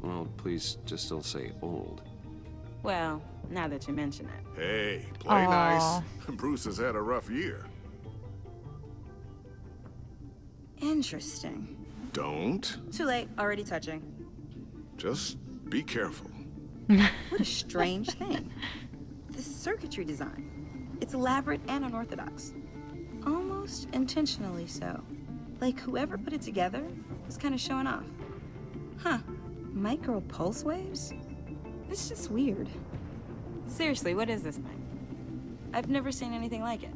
Well, please just don't say old. Well, now that you mention it. Hey, play nice. Bruce has had a rough year. Interesting. Don't. Too late, already touching. Just be careful. What a strange thing. The circuitry design. It's elaborate and unorthodox. Almost intentionally so. Like whoever put it together was kind of showing off. Huh. Micro pulse waves? It's just weird. Seriously, what is this thing? I've never seen anything like it.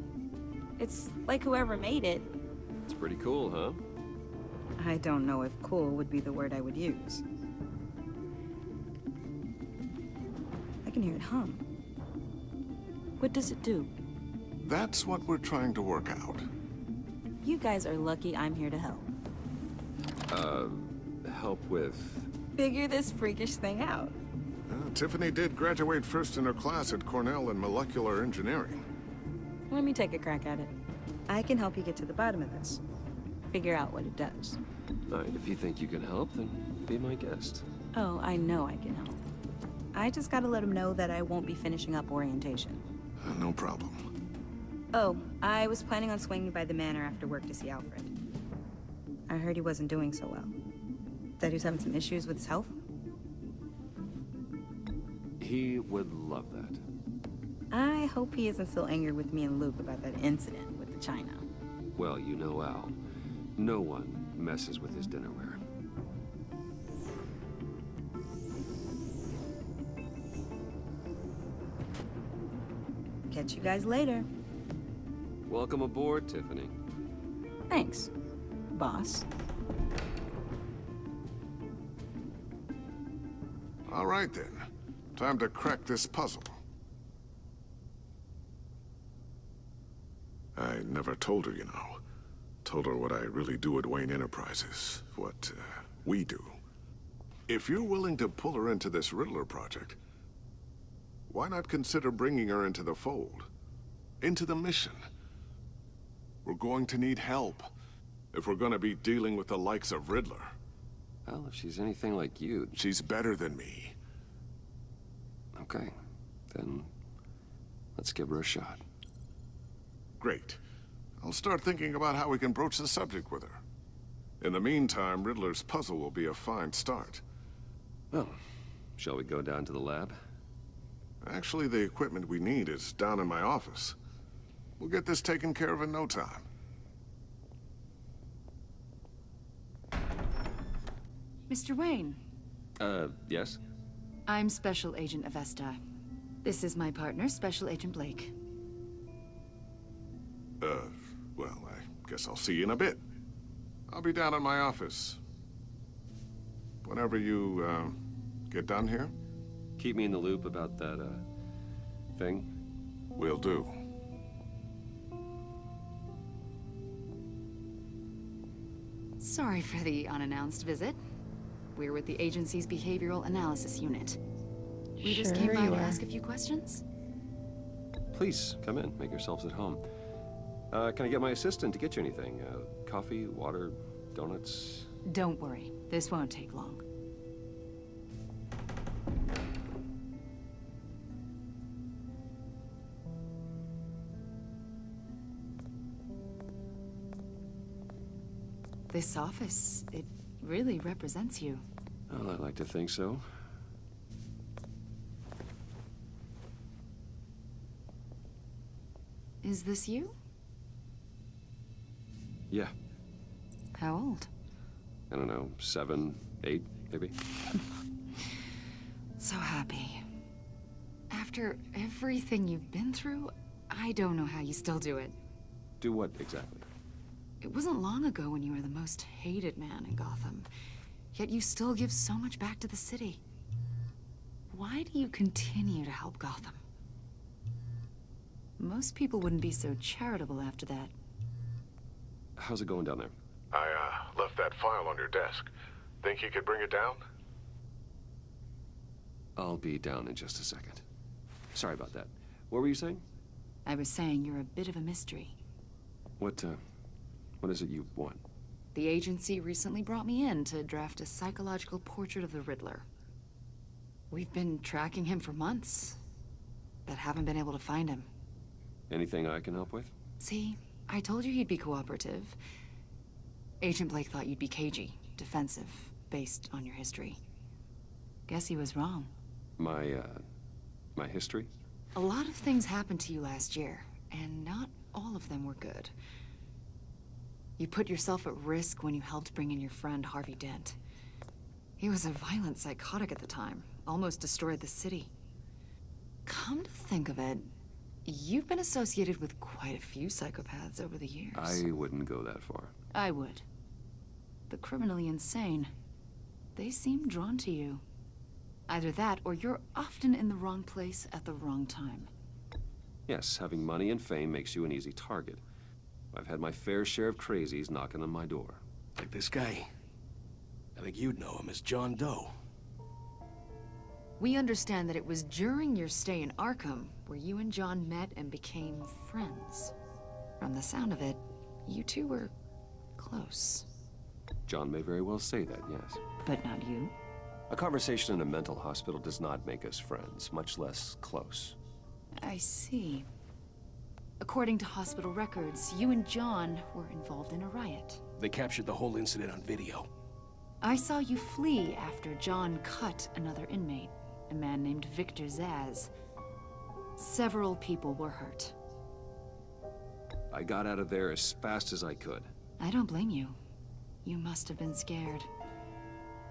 It's like whoever made it. It's pretty cool, huh? I don't know if cool would be the word I would use. I can hear it hum. What does it do? That's what we're trying to work out. You guys are lucky I'm here to help. Help with... Figure this freakish thing out. Tiffany did graduate first in her class at Cornell in molecular engineering. Let me take a crack at it. I can help you get to the bottom of this. Figure out what it does. All right, if you think you can help, then be my guest. Oh, I know I can help. I just gotta let him know that I won't be finishing up orientation. No problem. Oh, I was planning on swinging by the manor after work to see Alfred. I heard he wasn't doing so well. That he was having some issues with his health? He would love that. I hope he isn't still angry with me and Luke about that incident with the china. Well, you know Al. No one messes with his dinnerware. Catch you guys later. Welcome aboard, Tiffany. Thanks, boss. All right, then. Time to crack this puzzle. I never told her, you know. Told her what I really do at Wayne Enterprises. What, we do. If you're willing to pull her into this Riddler project, why not consider bringing her into the fold? Into the mission? We're going to need help if we're going to be dealing with the likes of Riddler. Well, if she's anything like you... She's better than me. Okay, then let's give her a shot. Great. I'll start thinking about how we can broach the subject with her. In the meantime, Riddler's puzzle will be a fine start. Well, shall we go down to the lab? Actually, the equipment we need is down in my office. We'll get this taken care of in no time. Mr. Wayne. Yes? I'm Special Agent Avesta. This is my partner, Special Agent Blake. Well, I guess I'll see you in a bit. I'll be down in my office. Whenever you, get done here? Keep me in the loop about that, thing. Will do. Sorry for the unannounced visit. We're with the agency's Behavioral Analysis Unit. We just came by to ask a few questions. Please, come in. Make yourselves at home. Can I get my assistant to get you anything? Coffee, water, donuts? Don't worry. This won't take long. This office, it really represents you. Well, I'd like to think so. Is this you? Yeah. How old? I don't know, 7, 8, maybe? So happy. After everything you've been through, I don't know how you still do it. Do what, exactly? It wasn't long ago when you were the most hated man in Gotham, yet you still give so much back to the city. Why do you continue to help Gotham? Most people wouldn't be so charitable after that. How's it going down there? I, left that file on your desk. Think you could bring it down? I'll be down in just a second. Sorry about that. What were you saying? I was saying you're a bit of a mystery. What is it you want? The agency recently brought me in to draft a psychological portrait of the Riddler. We've been tracking him for months, but haven't been able to find him. Anything I can help with? See, I told you he'd be cooperative. Agent Blake thought you'd be cagey, defensive, based on your history. Guess he was wrong. My history? A lot of things happened to you last year, and not all of them were good. You put yourself at risk when you helped bring in your friend Harvey Dent. He was a violent psychotic at the time, almost destroyed the city. Come to think of it, you've been associated with quite a few psychopaths over the years. I wouldn't go that far. I would. The criminally insane, they seem drawn to you. Either that, or you're often in the wrong place at the wrong time. Yes, having money and fame makes you an easy target. I've had my fair share of crazies knocking on my door. Like this guy. I think you'd know him as John Doe. We understand that it was during your stay in Arkham where you and John met and became friends. From the sound of it, you two were close. John may very well say that, yes. But not you. A conversation in a mental hospital does not make us friends, much less close. I see. According to hospital records, you and John were involved in a riot. They captured the whole incident on video. I saw you flee after John cut another inmate, a man named Victor Zaz. Several people were hurt. I got out of there as fast as I could. I don't blame you. You must have been scared.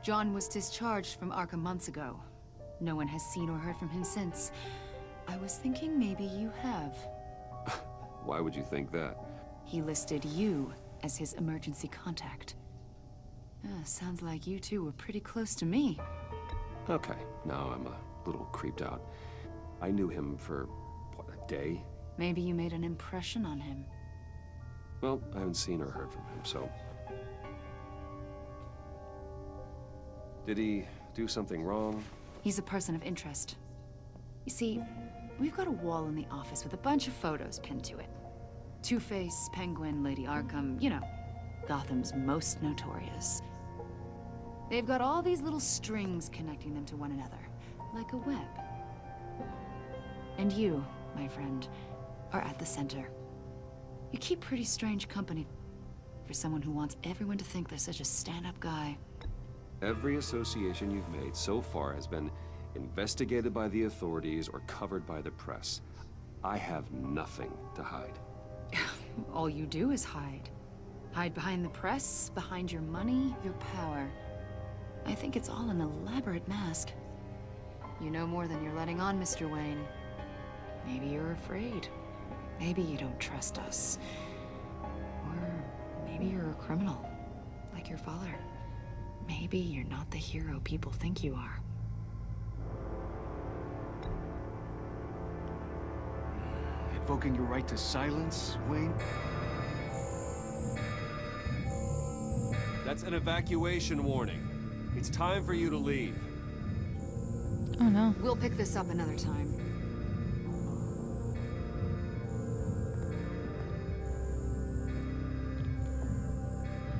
John was discharged from Arkham months ago. No one has seen or heard from him since. I was thinking maybe you have. Why would you think that? He listed you as his emergency contact. Sounds like you two were pretty close to me. Okay, now I'm a little creeped out. I knew him for, what, a day? Maybe you made an impression on him. Well, I haven't seen or heard from him, so... Did he do something wrong? He's a person of interest. You see, we've got a wall in the office with a bunch of photos pinned to it. Two-Face, Penguin, Lady Arkham, you know, Gotham's most notorious. They've got all these little strings connecting them to one another, like a web. And you, my friend, are at the center. You keep pretty strange company for someone who wants everyone to think they're such a stand-up guy. Every association you've made so far has been investigated by the authorities or covered by the press. I have nothing to hide. All you do is hide. Hide behind the press, behind your money, your power. I think it's all an elaborate mask. You know more than you're letting on, Mr. Wayne. Maybe you're afraid. Maybe you don't trust us. Or maybe you're a criminal, like your father. Maybe you're not the hero people think you are. Invoking your right to silence, Wayne? That's an evacuation warning. It's time for you to leave. Oh no. We'll pick this up another time.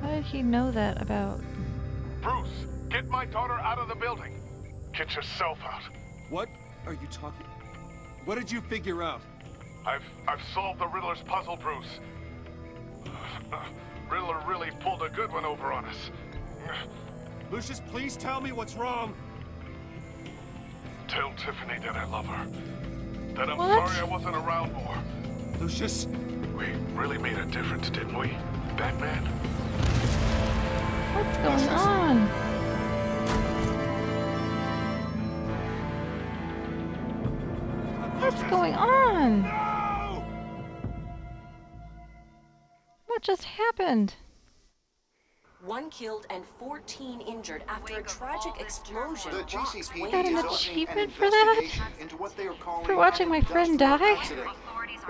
How did he know that about... Bruce, get my daughter out of the building. Get yourself out. What are you talking? What did you figure out? I've solved the Riddler's puzzle, Bruce. Riddler really pulled a good one over on us. Lucius, please tell me what's wrong. Tell Tiffany that I love her. That I'm What? sorry I wasn't around more. Lucius? We really made a difference, didn't we, Batman? What's going on? What's going on? No! What just happened? 1 killed and 14 injured after a tragic explosion The rocks GCPD Wayne Got an is Tower. opening achievement an for that? investigation into what they are calling For watching my friend industrial die? accident.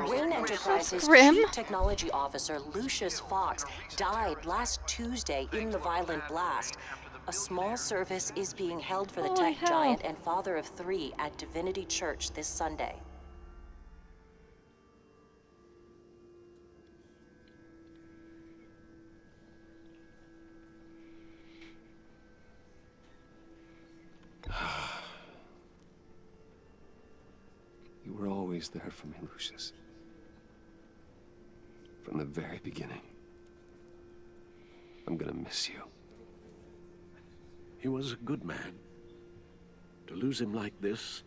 Wayne Enterprises' grim. chief technology officer, Lucius Fox, died last Tuesday in the violent blast. A small service is being held for the Holy tech hell. giant and father of 3 at Divinity Church this Sunday. You were always there for me, Lucius. From the very beginning. I'm gonna miss you. He was a good man. To lose him like this,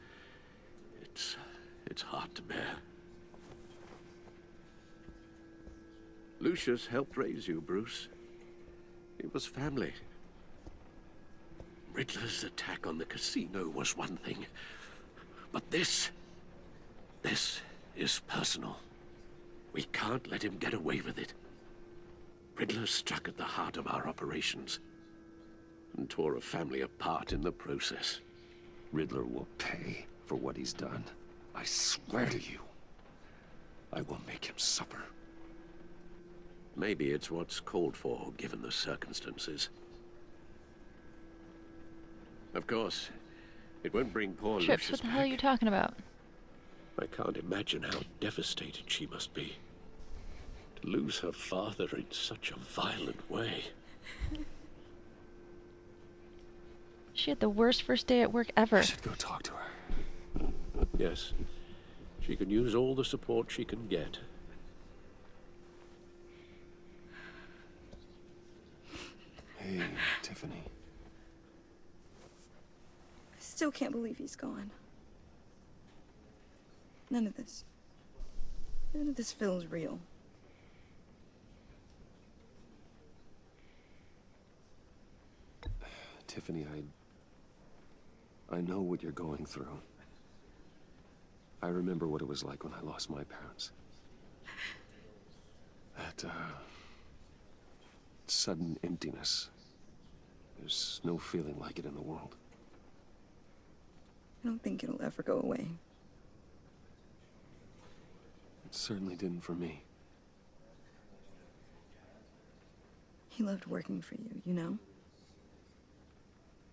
it's hard to bear. Lucius helped raise you, Bruce. It was family. Riddler's attack on the casino was one thing, but this is personal. We can't let him get away with it. Riddler struck at the heart of our operations and tore a family apart in the process. Riddler will pay for what he's done. I swear to you, I will make him suffer. Maybe it's what's called for, given the circumstances. Of course, it won't bring poor Trips, Lucius what the back. hell are you talking about? I can't imagine how devastated she must be. To lose her father in such a violent way. She had the worst first day at work ever. I should go talk to her. Yes, she can use all the support she can get. Hey, Tiffany. I still can't believe he's gone. None of this feels real. Tiffany, I know what you're going through. I remember what it was like when I lost my parents. That, sudden emptiness. There's no feeling like it in the world. I don't think it'll ever go away. It certainly didn't for me. He loved working for you, you know?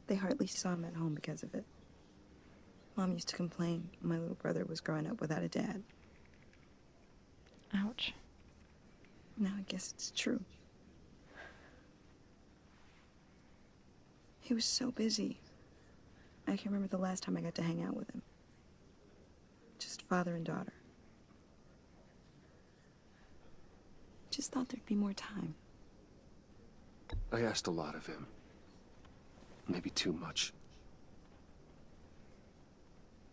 They hardly saw him at home because of it. Mom used to complain my little brother was growing up without a dad. Ouch. Now I guess it's true. He was so busy. I can remember the last time I got to hang out with him. Just father and daughter. Just thought there'd be more time. I asked a lot of him. Maybe too much.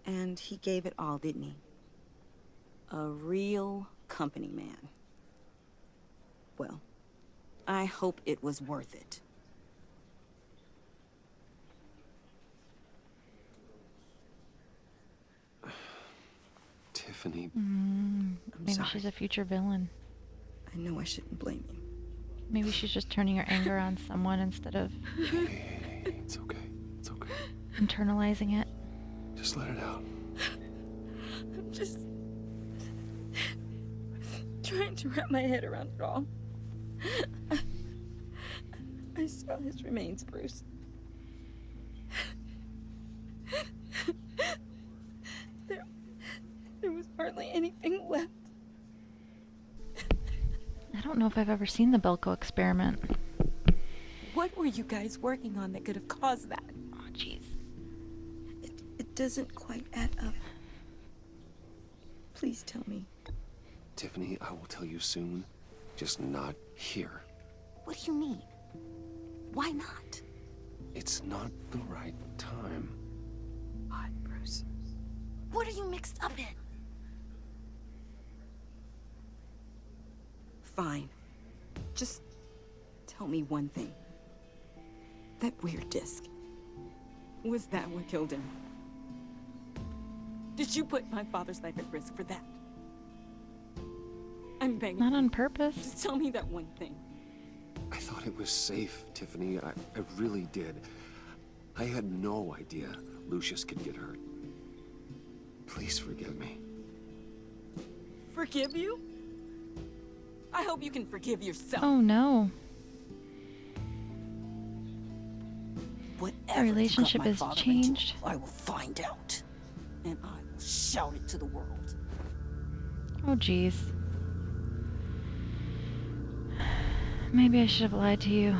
And he gave it all, didn't he? A real company man. Well, I hope it was worth it. Tiffany. Maybe sorry. she's a future villain. I know I shouldn't blame you. Maybe she's just turning her anger on someone instead of Hey, it's okay. It's okay. internalizing it. Just let it out. I'm just trying to wrap my head around it all. I saw his remains, Bruce. There was hardly anything left. I don't know if I've ever seen the Belko experiment. What were you guys working on that could have caused that? Oh, jeez. It doesn't quite add up. Please tell me. Tiffany, I will tell you soon. Just not here. What do you mean? Why not? It's not the right time. What, Bruce? What are you mixed up in? Fine. Just tell me one thing. That weird disc. Was that what killed him? Did you put my father's life at risk for that? I'm begging. Not on purpose. Just tell me that one thing. I thought it was safe, Tiffany. I really did. I had no idea Lucius could get hurt. Please forgive me. Forgive you? I hope you can forgive yourself. Oh no. Whatever Our relationship you got my has father changed. into, I will find out. And I will shout it to the world. Oh jeez. Maybe I should have lied to you.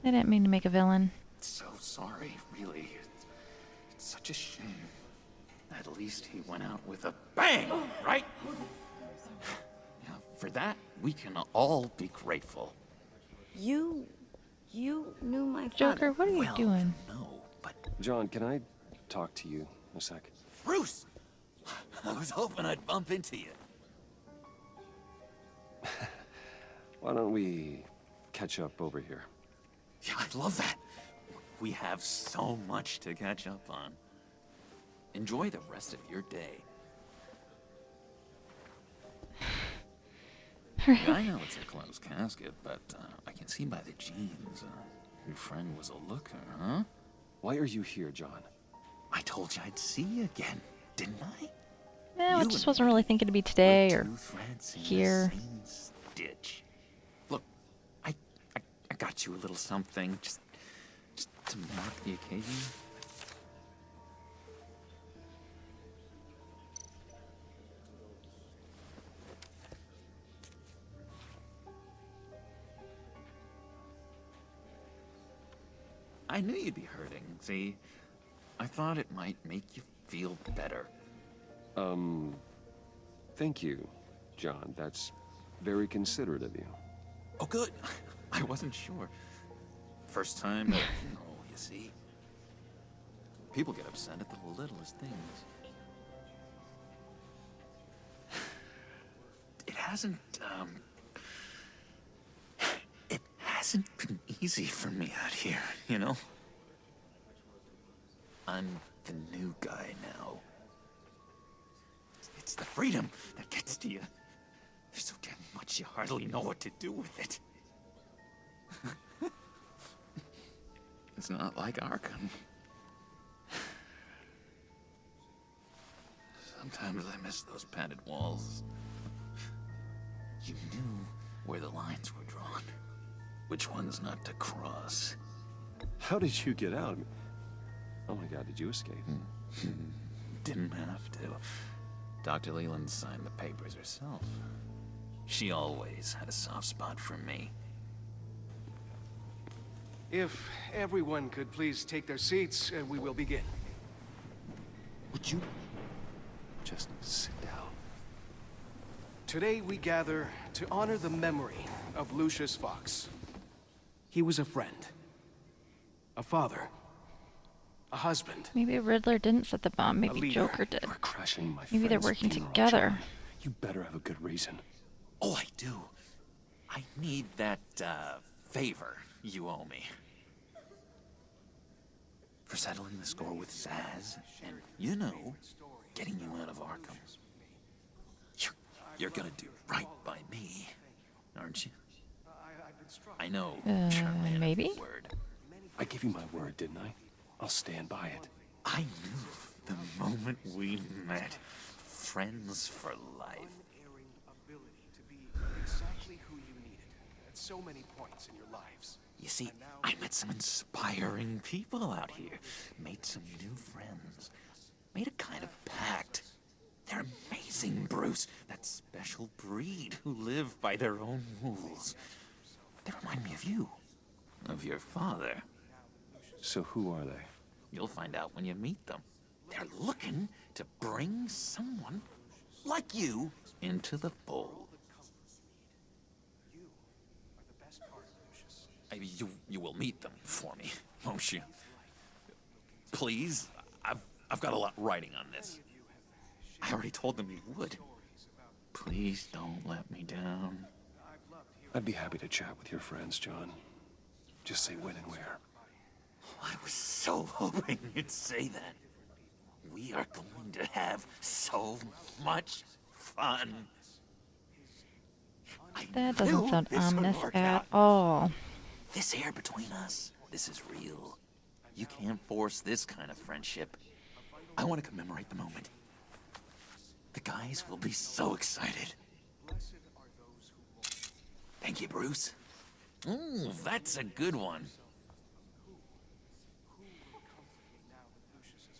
I didn't mean to make a villain. So sorry, really. It's such a shame. At least he went out with a bang, right? For that, we can all be grateful. You knew my father. Joker, what are you Well, doing? No, but John, can I talk to you a sec? Bruce! I was hoping I'd bump into you. Why don't we catch up over here? Yeah, I love that. We have so much to catch up on. Enjoy the rest of your day. I know it's a closed casket, but I can see by the jeans. Your friend was a looker, huh? Why are you here, John? I told you I'd see you again, didn't I? No, I just wasn't really thinking to be today or here. Stitch. Look, I got you a little something, just to mark the occasion. I knew you'd be hurting, see? I thought it might make you feel better. Thank you, John. That's very considerate of you. Oh, good. I wasn't sure. First time at a funeral, you see. People get upset at the littlest things. It hasn't been easy for me out here, you know? I'm the new guy now. It's the freedom that gets to you. There's so damn much you hardly know what to do with it. It's not like Arkham. Sometimes I miss those padded walls. You knew where the lines were drawn. Which ones not to cross. How did you get out? Oh my God, did you escape? Didn't have to. Dr. Leland signed the papers herself. She always had a soft spot for me. If everyone could please take their seats, we will begin. Would you just sit down? Today we gather to honor the memory of Lucius Fox. He was a friend, a father, a husband. Maybe Riddler didn't set the bomb. Maybe leader. Joker did. We're crashing my Maybe they're friend's working funeral, together. John. You better have a good reason. Oh, I do. I need that, favor you owe me. For settling the score with Zaz, and, you know, getting you out of Arkham. You're gonna do right by me, aren't you? I know, maybe? Word. I gave you my word, didn't I? I'll stand by it. I knew the moment we met. Friends for life. Ability to be exactly who you needed at so many points in your lives. You see, I met some inspiring people out here. Made some new friends. Made a kind of pact. They're amazing, Bruce. That special breed who live by their own rules. They remind me of you. Of your father. So who are they? You'll find out when you meet them. They're looking to bring someone like you into the fold. You will meet them for me, won't you? Please, I've got a lot writing on this. I already told them you would. Please don't let me down. I'd be happy to chat with your friends, John. Just say when and where. I was so hoping you'd say that. We are going to have so much fun. That doesn't sound ominous at all. This air between us, this is real. You can't force this kind of friendship. I want to commemorate the moment. The guys will be so excited. Thank you, Bruce. Ooh, that's a good one.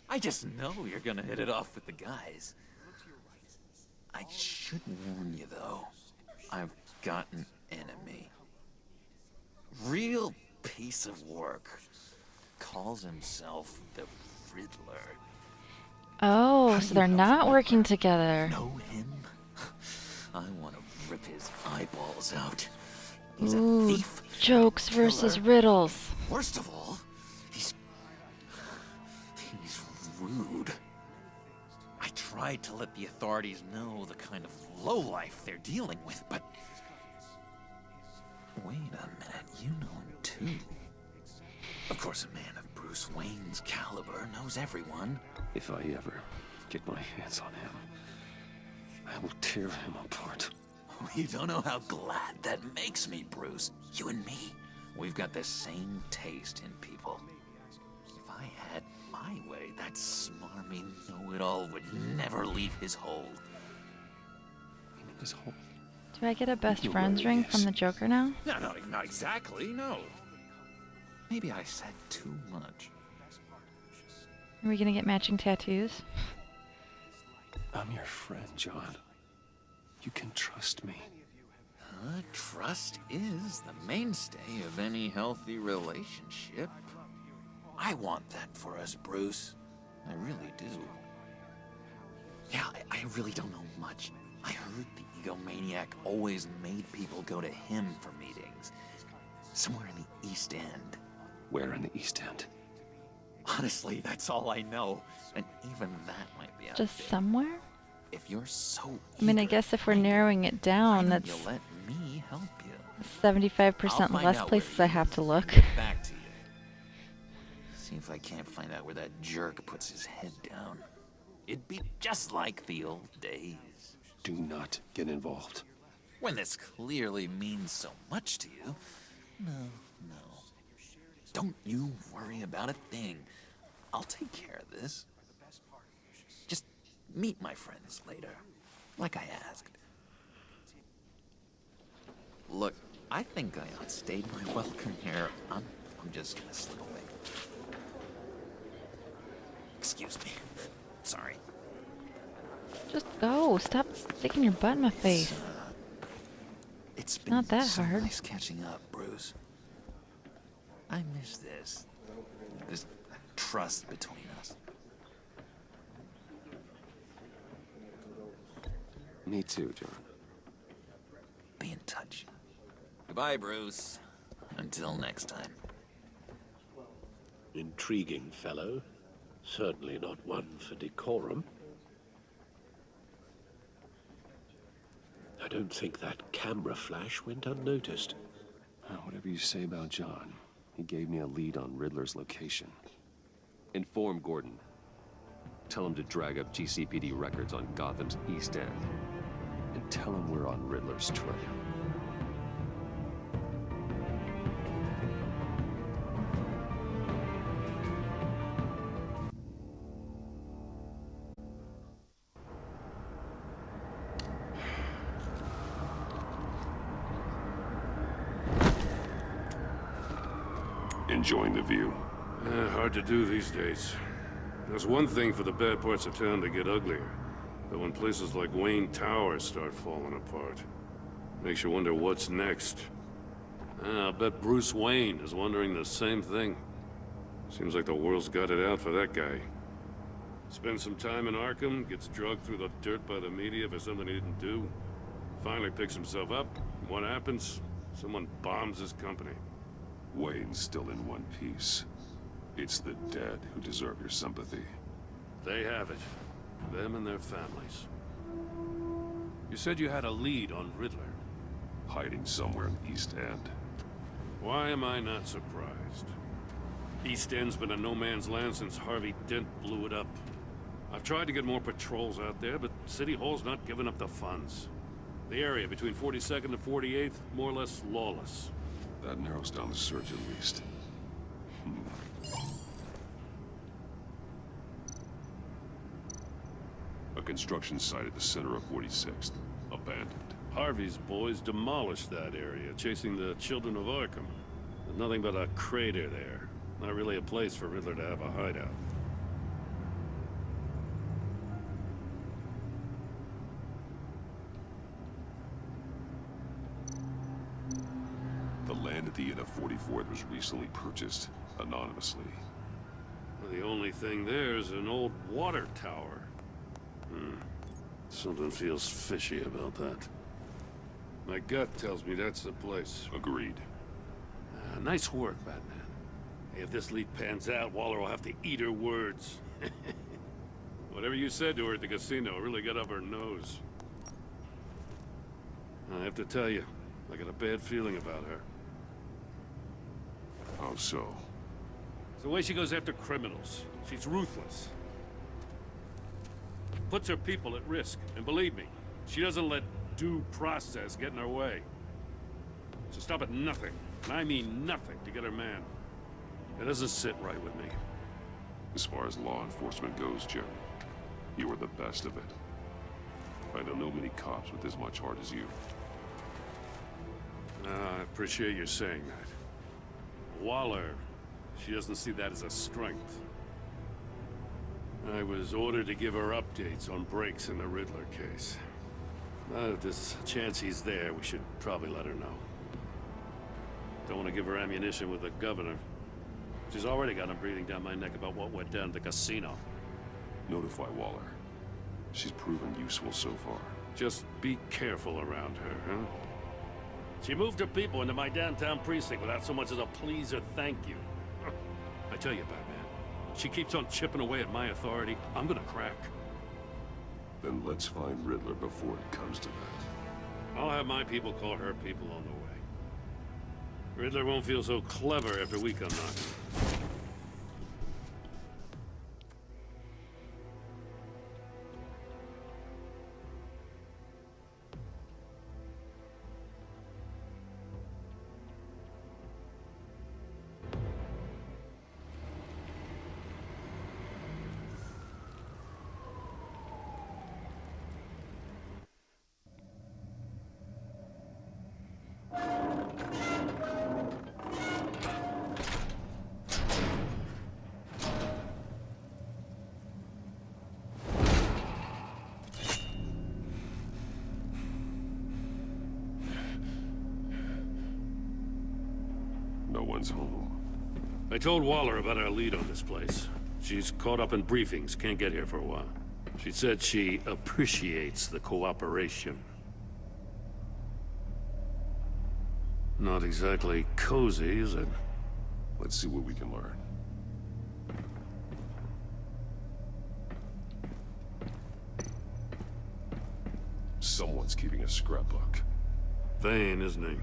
I just know you're gonna hit it off with the guys. I should warn you, though. I've got an enemy. Real piece of work. Calls himself the Riddler. Oh, so they're not working together. Know him? I want to rip his eyeballs out. He's Ooh, a thief. jokes versus riddles. Worst of all, he's rude. I tried to let the authorities know the kind of lowlife they're dealing with, but... Wait a minute, you know him too. Of course, a man of Bruce Wayne's caliber knows everyone. If I ever get my hands on him, I will tear him apart. You don't know how glad that makes me, Bruce. You and me, we've got the same taste in people. If I had my way, that smarmy know-it-all would never leave his hold. You mean his hold? Do I get a best friends ring from the Joker now? No, not exactly, no. Maybe I said too much. Are we gonna get matching tattoos? I'm your friend, John. You can trust me. Trust is the mainstay of any healthy relationship. I want that for us, Bruce. I really do. Yeah, I really don't know much. I heard the egomaniac always made people go to him for meetings. Somewhere in the East End. Where in the East End? Honestly, that's all I know. And even that might be out Just there. somewhere? If you're so I mean, I guess if we're narrowing it down, that's you'll let me help you. 75% I'll less find out places where I have to look. Get back to you. See if I can't find out where that jerk puts his head down. It'd be just like the old days. Do not get involved. When this clearly means so much to you. No. Don't you worry about a thing. I'll take care of this. Just meet my friends later, like I asked. Look, I think I outstayed my welcome here. I'm just gonna slip away. Excuse me. Sorry. Just go. Stop sticking your butt in my face. It's been not that so hard. nice catching up, Bruce. I miss this trust between us. Me too, John. Be in touch. Goodbye, Bruce. Until next time. Intriguing fellow. Certainly not one for decorum. I don't think that camera flash went unnoticed. Whatever you say about John, he gave me a lead on Riddler's location. Inform Gordon. Tell him to drag up GCPD records on Gotham's East End. And tell him we're on Riddler's trail. Enjoying the view? Hard to do these days. There's one thing for the bad parts of town to get uglier, but when places like Wayne Tower start falling apart, makes you wonder what's next. I bet Bruce Wayne is wondering the same thing. Seems like the world's got it out for that guy. Spends some time in Arkham, gets drugged through the dirt by the media for something he didn't do. Finally picks himself up. What happens? Someone bombs his company. Wayne's still in one piece. It's the dead who deserve your sympathy. They have it. Them and their families. You said you had a lead on Riddler. Hiding somewhere in East End. Why am I not surprised? East End's been a no-man's land since Harvey Dent blew it up. I've tried to get more patrols out there, but City Hall's not giving up the funds. The area between 42nd and 48th, more or less lawless. That narrows down the search at least. A construction site at the center of 46th. Abandoned. Harvey's boys demolished that area, chasing the children of Arkham. There's nothing but a crater there. Not really a place for Riddler to have a hideout. The land at the end of 44th was recently purchased, anonymously. Well, the only thing there is an old water tower. Something feels fishy about that. My gut tells me that's the place. Agreed. Nice work, Batman. Hey, if this lead pans out, Waller will have to eat her words. Whatever you said to her at the casino really got up her nose. I have to tell you, I got a bad feeling about her. How so? It's the way she goes after criminals. She's ruthless. Puts her people at risk. And believe me, she doesn't let due process get in her way. She'll stop at nothing, and I mean nothing, to get her man. It doesn't sit right with me. As far as law enforcement goes, Jerry, you are the best of it. I don't know many cops with as much heart as you. I appreciate you saying that. Waller, she doesn't see that as a strength. I was ordered to give her updates on breaks in the Riddler case. If there's a chance he's there, we should probably let her know. Don't want to give her ammunition with the governor. She's already got him breathing down my neck about what went down at the casino. Notify Waller. She's proven useful so far. Just be careful around her, huh? She moved her people into my downtown precinct without so much as a please or thank you. I tell you, Batman, she keeps on chipping away at my authority, I'm gonna crack. Then let's find Riddler before it comes to that. I'll have my people call her people on the way. Riddler won't feel so clever after we come knocking. No one's home. I told Waller about our lead on this place. She's caught up in briefings, can't get here for a while. She said she appreciates the cooperation. Not exactly cozy, is it? Let's see what we can learn. Someone's keeping a scrapbook. Vane, isn't he?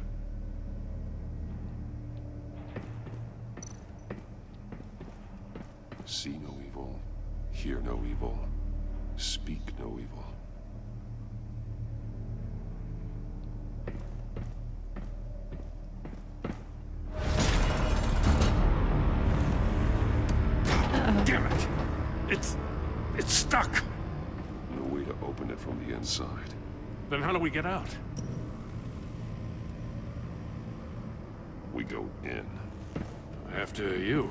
See no evil, hear no evil, speak no evil. Damn it! It's stuck! No way to open it from the inside. Then how do we get out? We go in. After you.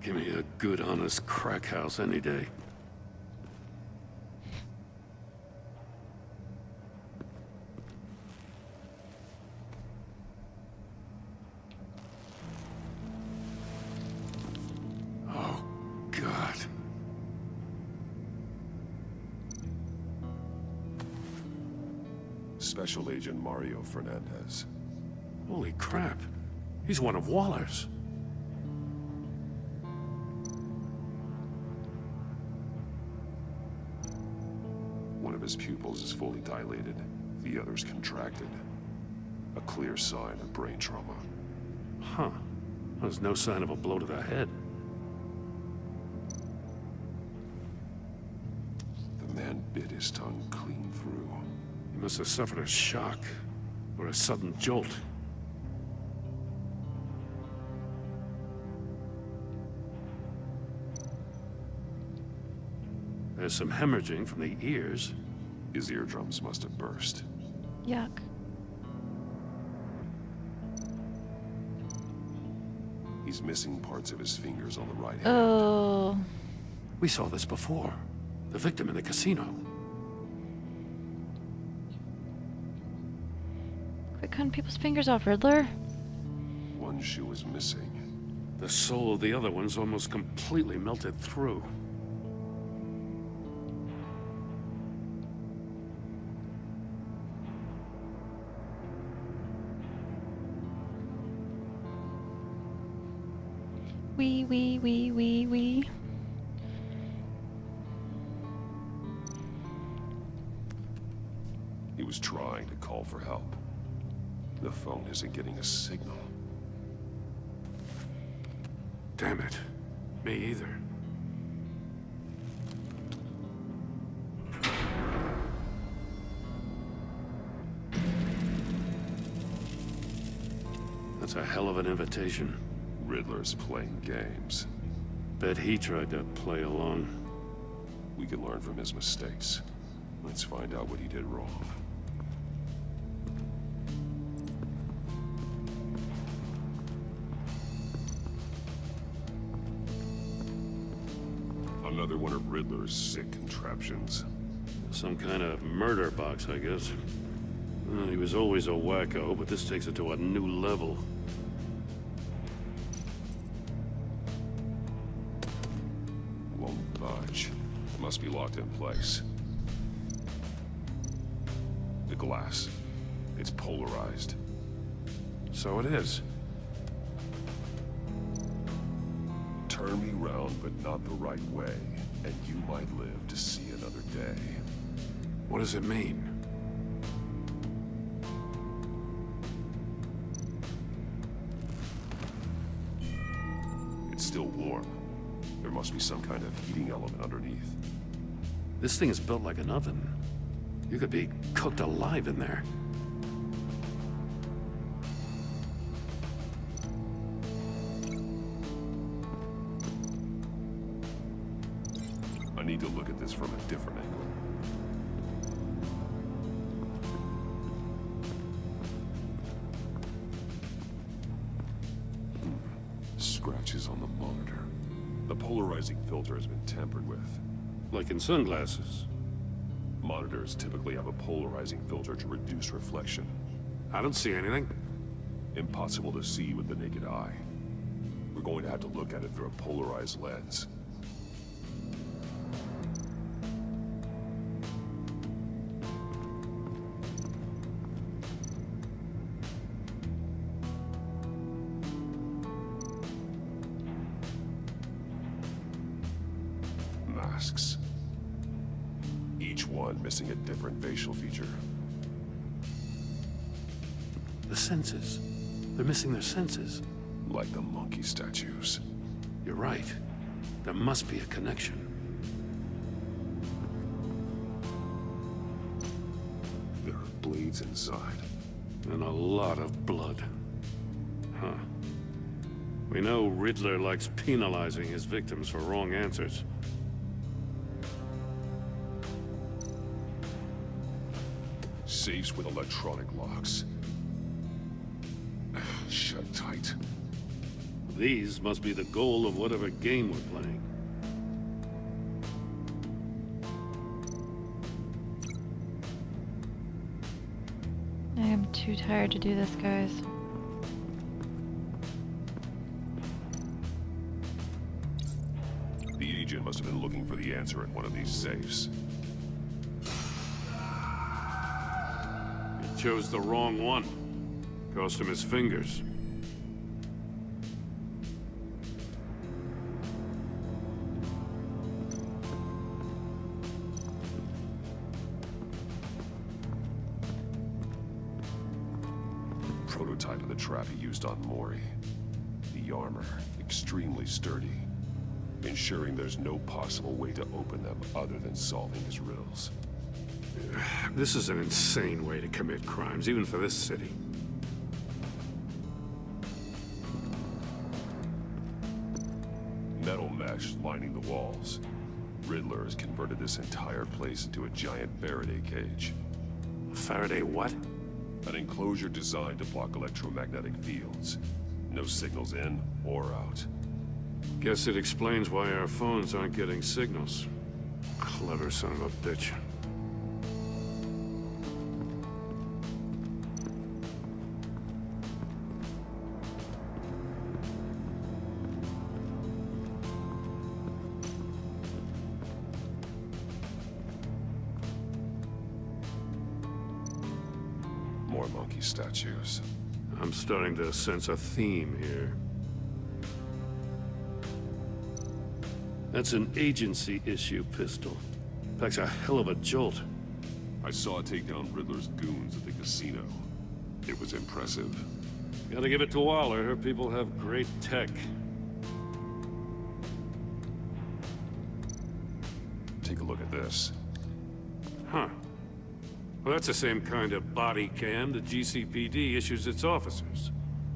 Give me a good, honest crack house any day. Oh, God. Special Agent Mario Fernandez. Holy crap. He's one of Waller's. One of his pupils is fully dilated, the other's contracted. A clear sign of brain trauma. Huh. There's no sign of a blow to the head. The man bit his tongue clean through. He must have suffered a shock, or a sudden jolt. There's some hemorrhaging from the ears. His eardrums must have burst. Yuck. He's missing parts of his fingers on the right hand. Oh. We saw this before. The victim in the casino. Quit cutting people's fingers off, Riddler. One shoe is missing. The soul of the other one's almost completely melted through. Wee. He was trying to call for help. The phone isn't getting a signal. Damn it. Me either. That's a hell of an invitation. Riddler's playing games. Bet he tried to play along. We can learn from his mistakes. Let's find out what he did wrong. Another one of Riddler's sick contraptions. Some kind of murder box, I guess. Well, he was always a wacko, but this takes it to a new level. Won't budge. Must be locked in place. The glass. It's polarized. So it is. Turn me round, but not the right way, and you might live to see another day. What does it mean? It's still warm. There must be some kind of heating element underneath. This thing is built like an oven. You could be cooked alive in there. I need to look at this from a different angle. Scratches on the monitor. The polarizing filter has been tampered with. Like in sunglasses. Monitors typically have a polarizing filter to reduce reflection. I don't see anything. Impossible to see with the naked eye. We're going to have to look at it through a polarized lens. Masks. Each one missing a different facial feature. The senses. They're missing their senses. Like the monkey statues. You're right. There must be a connection. There are blades inside. And a lot of blood. Huh. We know Riddler likes penalizing his victims for wrong answers. Safes with electronic locks. Shut tight. These must be the goal of whatever game we're playing. I am too tired to do this, guys. The agent must have been looking for the answer in one of these safes. He chose the wrong one. Cost him his fingers. Prototype of the trap he used on Mori. The armor, extremely sturdy, ensuring there's no possible way to open them other than solving his riddles. This is an insane way to commit crimes, even for this city. Metal mesh lining the walls. Riddler has converted this entire place into a giant Faraday cage. A Faraday what? An enclosure designed to block electromagnetic fields. No signals in or out. Guess it explains why our phones aren't getting signals. Clever son of a bitch. More monkey statues. I'm starting to sense a theme here. That's an agency issue pistol. Packs a hell of a jolt. I saw it take down Riddler's goons at the casino. It was impressive. Gotta give it to Waller. Her people have great tech. Take a look at this. Huh. Well, that's the same kind of body cam the GCPD issues its officers.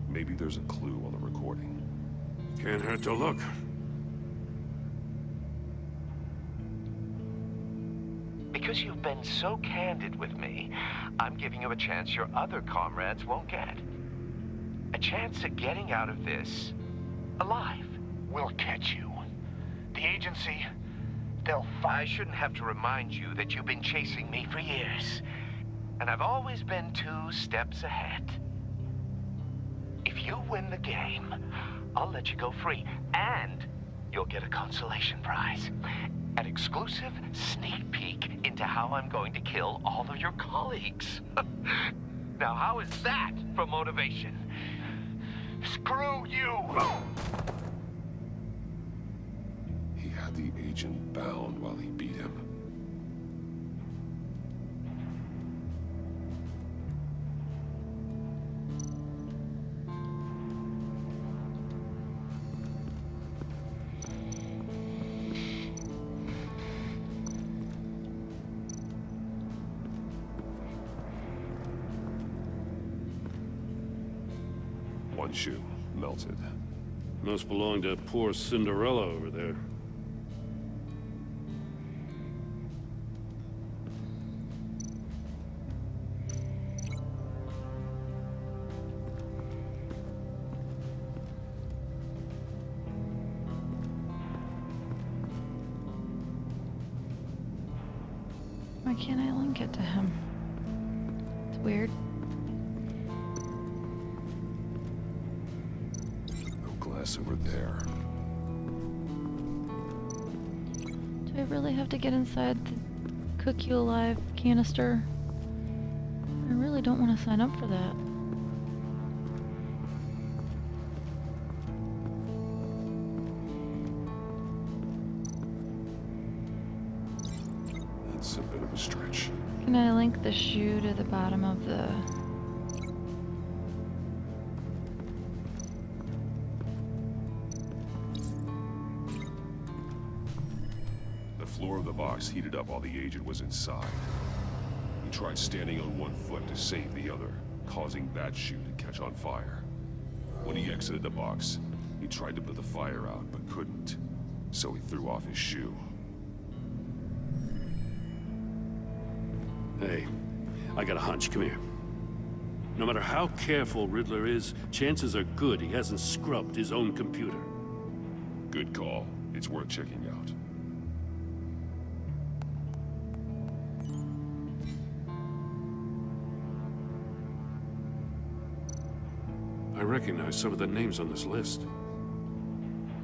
Maybe there's a clue on the recording. Can't hurt to look. Because you've been so candid with me, I'm giving you a chance your other comrades won't get. A chance at getting out of this alive. We'll catch you. The agency, they'll I shouldn't have to remind you that you've been chasing me for years. And I've always been 2 steps ahead. If you win the game, I'll let you go free. And you'll get a consolation prize. An exclusive sneak peek into how I'm going to kill all of your colleagues. Now, how is that for motivation? Screw you! He had the agent bound while he beat him. One shoe, melted. Must belong to poor Cinderella over there. Why can't I link it to him? It's weird. Glass over there. Do I really have to get inside the cook you alive canister? I really don't want to sign up for that. That's a bit of a stretch. Can I link the shoe to the bottom of the... The floor of the box heated up while the agent was inside. He tried standing on one foot to save the other, causing that shoe to catch on fire. When he exited the box, he tried to put the fire out, but couldn't. So he threw off his shoe. Hey, I got a hunch. Come here. No matter how careful Riddler is, chances are good he hasn't scrubbed his own computer. Good call. It's worth checking out. I recognize some of the names on this list.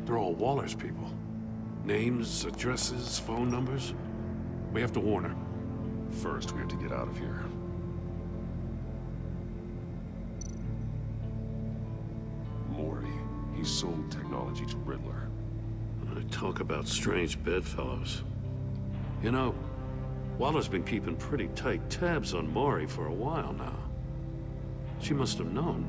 They're all Waller's people. Names, addresses, phone numbers. We have to warn her. First, we have to get out of here. Maury. He sold technology to Riddler. Talk about strange bedfellows. You know, Waller's been keeping pretty tight tabs on Maury for a while now. She must have known.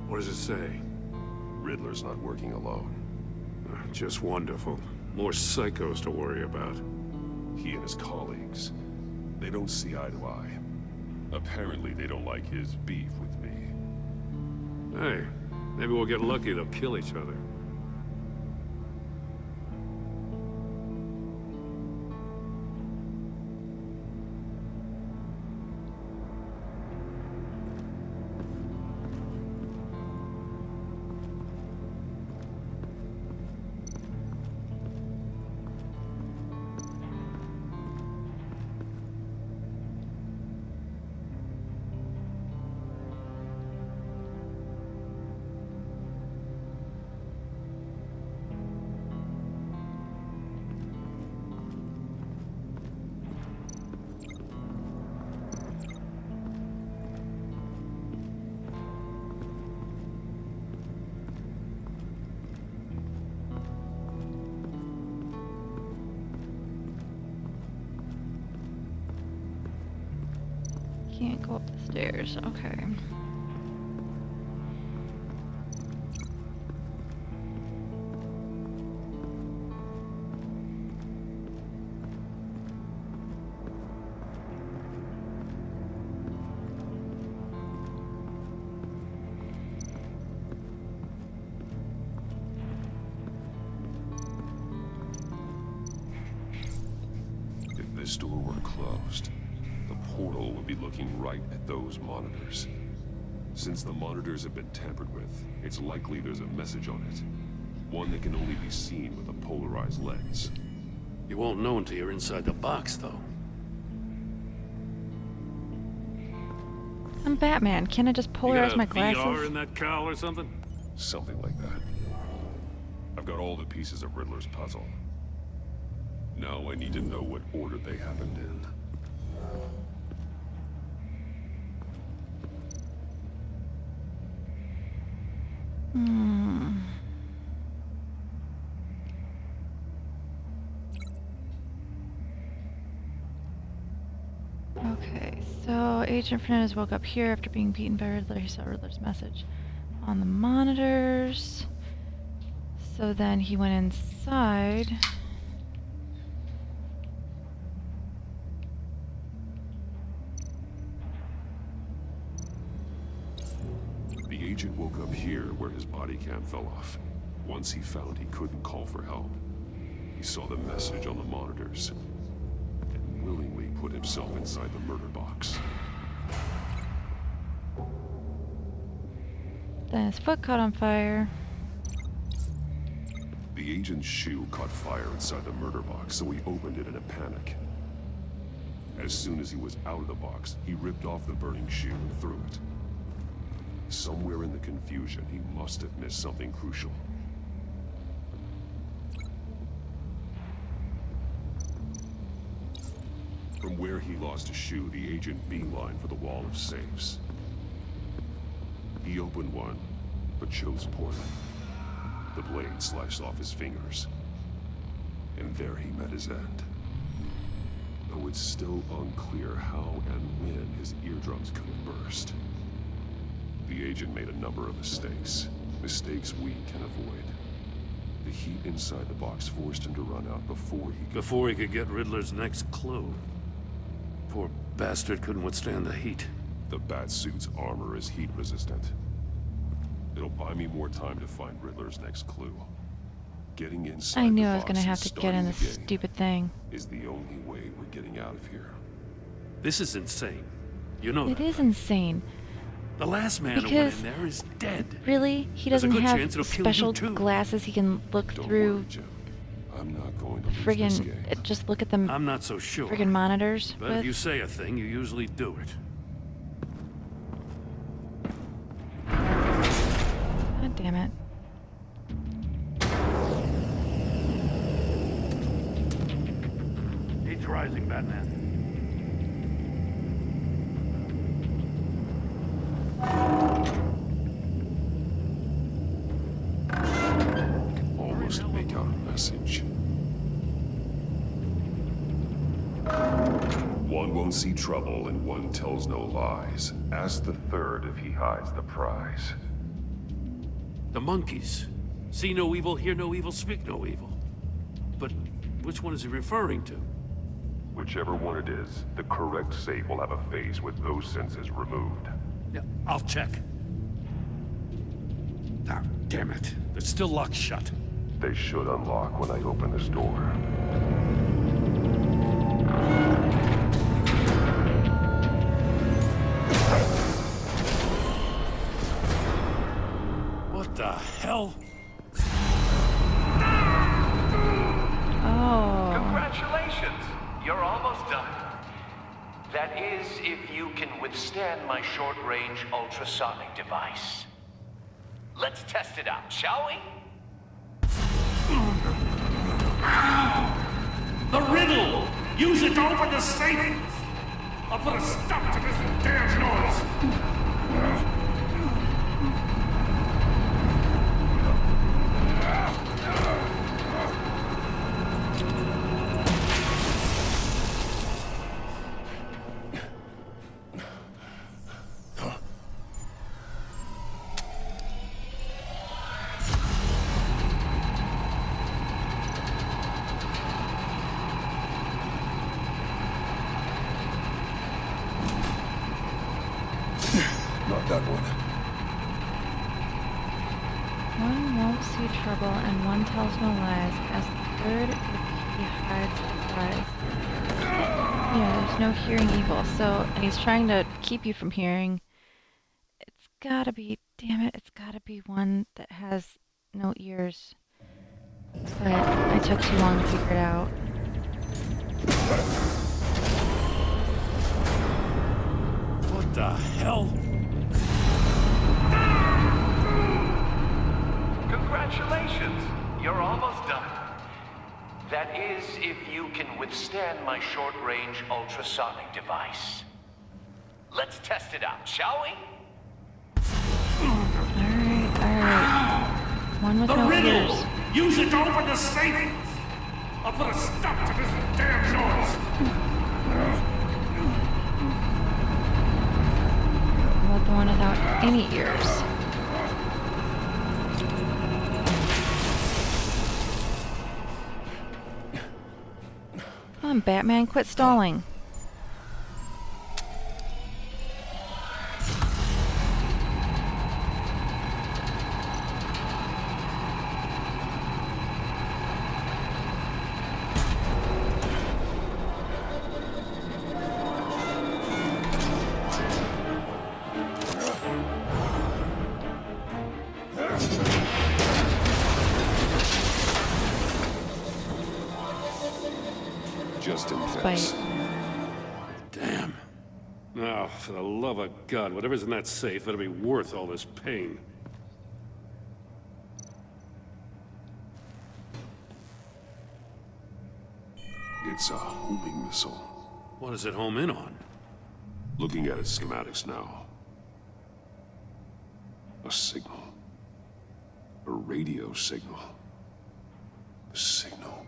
What does it say? Riddler's not working alone. Just wonderful. More psychos to worry about. He and his colleagues, they don't see eye to eye. Apparently, they don't like his beef with me. Hey, maybe we'll get lucky to kill each other. Can't go up the stairs. Okay. If this door were closed, the portal would be looking right at those monitors. Since the monitors have been tampered with, it's likely there's a message on it. One that can only be seen with a polarized lens. You won't know until you're inside the box, though. I'm Batman. Can't I just polarize my glasses? VR in that cowl or something? Something like that. I've got all the pieces of Riddler's puzzle. Now I need to know what order they happened in. Okay, so Agent Fernandez woke up here after being beaten by Riddler. He saw Riddler's message on the monitors. So then he went inside. The agent woke up here where his body cam fell off. Once he found he couldn't call for help, he saw the message on the monitors and willingly put himself inside the murder box. Then his foot caught on fire. The agent's shoe caught fire inside the murder box, so he opened it in a panic. As soon as he was out of the box, he ripped off the burning shoe and threw it. Somewhere in the confusion, he must have missed something crucial. From where he lost a shoe, the agent beelined for the wall of safes. He opened one, but chose poorly. The blade sliced off his fingers. And there he met his end. Though it's still unclear how and when his eardrums could have burst. The agent made a number of mistakes. Mistakes we can avoid. The heat inside the box forced him to run out before he could get Riddler's next clue. Poor bastard couldn't withstand the heat. The Batsuit's armor is heat resistant. It'll buy me more time to find Riddler's next clue. Getting inside I knew the I was box gonna have and to get in starting this the game stupid thing. is the only way we're getting out of here. This is insane. You know It that. is insane. The last man who went Because in there is dead. really, he There's a doesn't good have chance it'll kill you special too. glasses he can look through. I'm not going to lose this Friggin' game. just look at them. I'm not so sure. Friggin' monitors. But with. if you say a thing, you usually do it. God damn it. Heat's rising, Batman. Almost make out a message. One won't see trouble and one tells no lies. Ask the third if he hides the prize. The monkeys. See no evil, hear no evil, speak no evil. But which one is he referring to? Whichever one it is, the correct safe will have a phase with those senses removed. Yeah, I'll check. Ah, damn it. They're still locked shut. They should unlock when I open this door. What the hell? Oh. Congratulations! You're almost done. That is, if you can withstand my short-range ultrasonic device. Let's test it out, shall we? The riddle! Use it to open the safe! I'll put a stop to this damn noise! you trouble, and one tells no lies. As the third, he hides his lies. Yeah, there's no hearing evil. So, and he's trying to keep you from hearing. It's gotta be, damn it, it's gotta be one that has no ears. But I took too long to figure it out. What the hell? Congratulations! You're almost done. That is, if you can withstand my short-range ultrasonic device. Let's test it out, shall we? Alright. One with no ears. Use it to open the safe! I'll put a stop to this damn noise! How about the one without any ears? Come on, Batman, quit stalling. Just in case. Damn. Oh, for the love of God, whatever's in that safe better be worth all this pain. It's a homing missile. What does it home in on? Looking at its schematics now. A signal. A radio signal. A signal.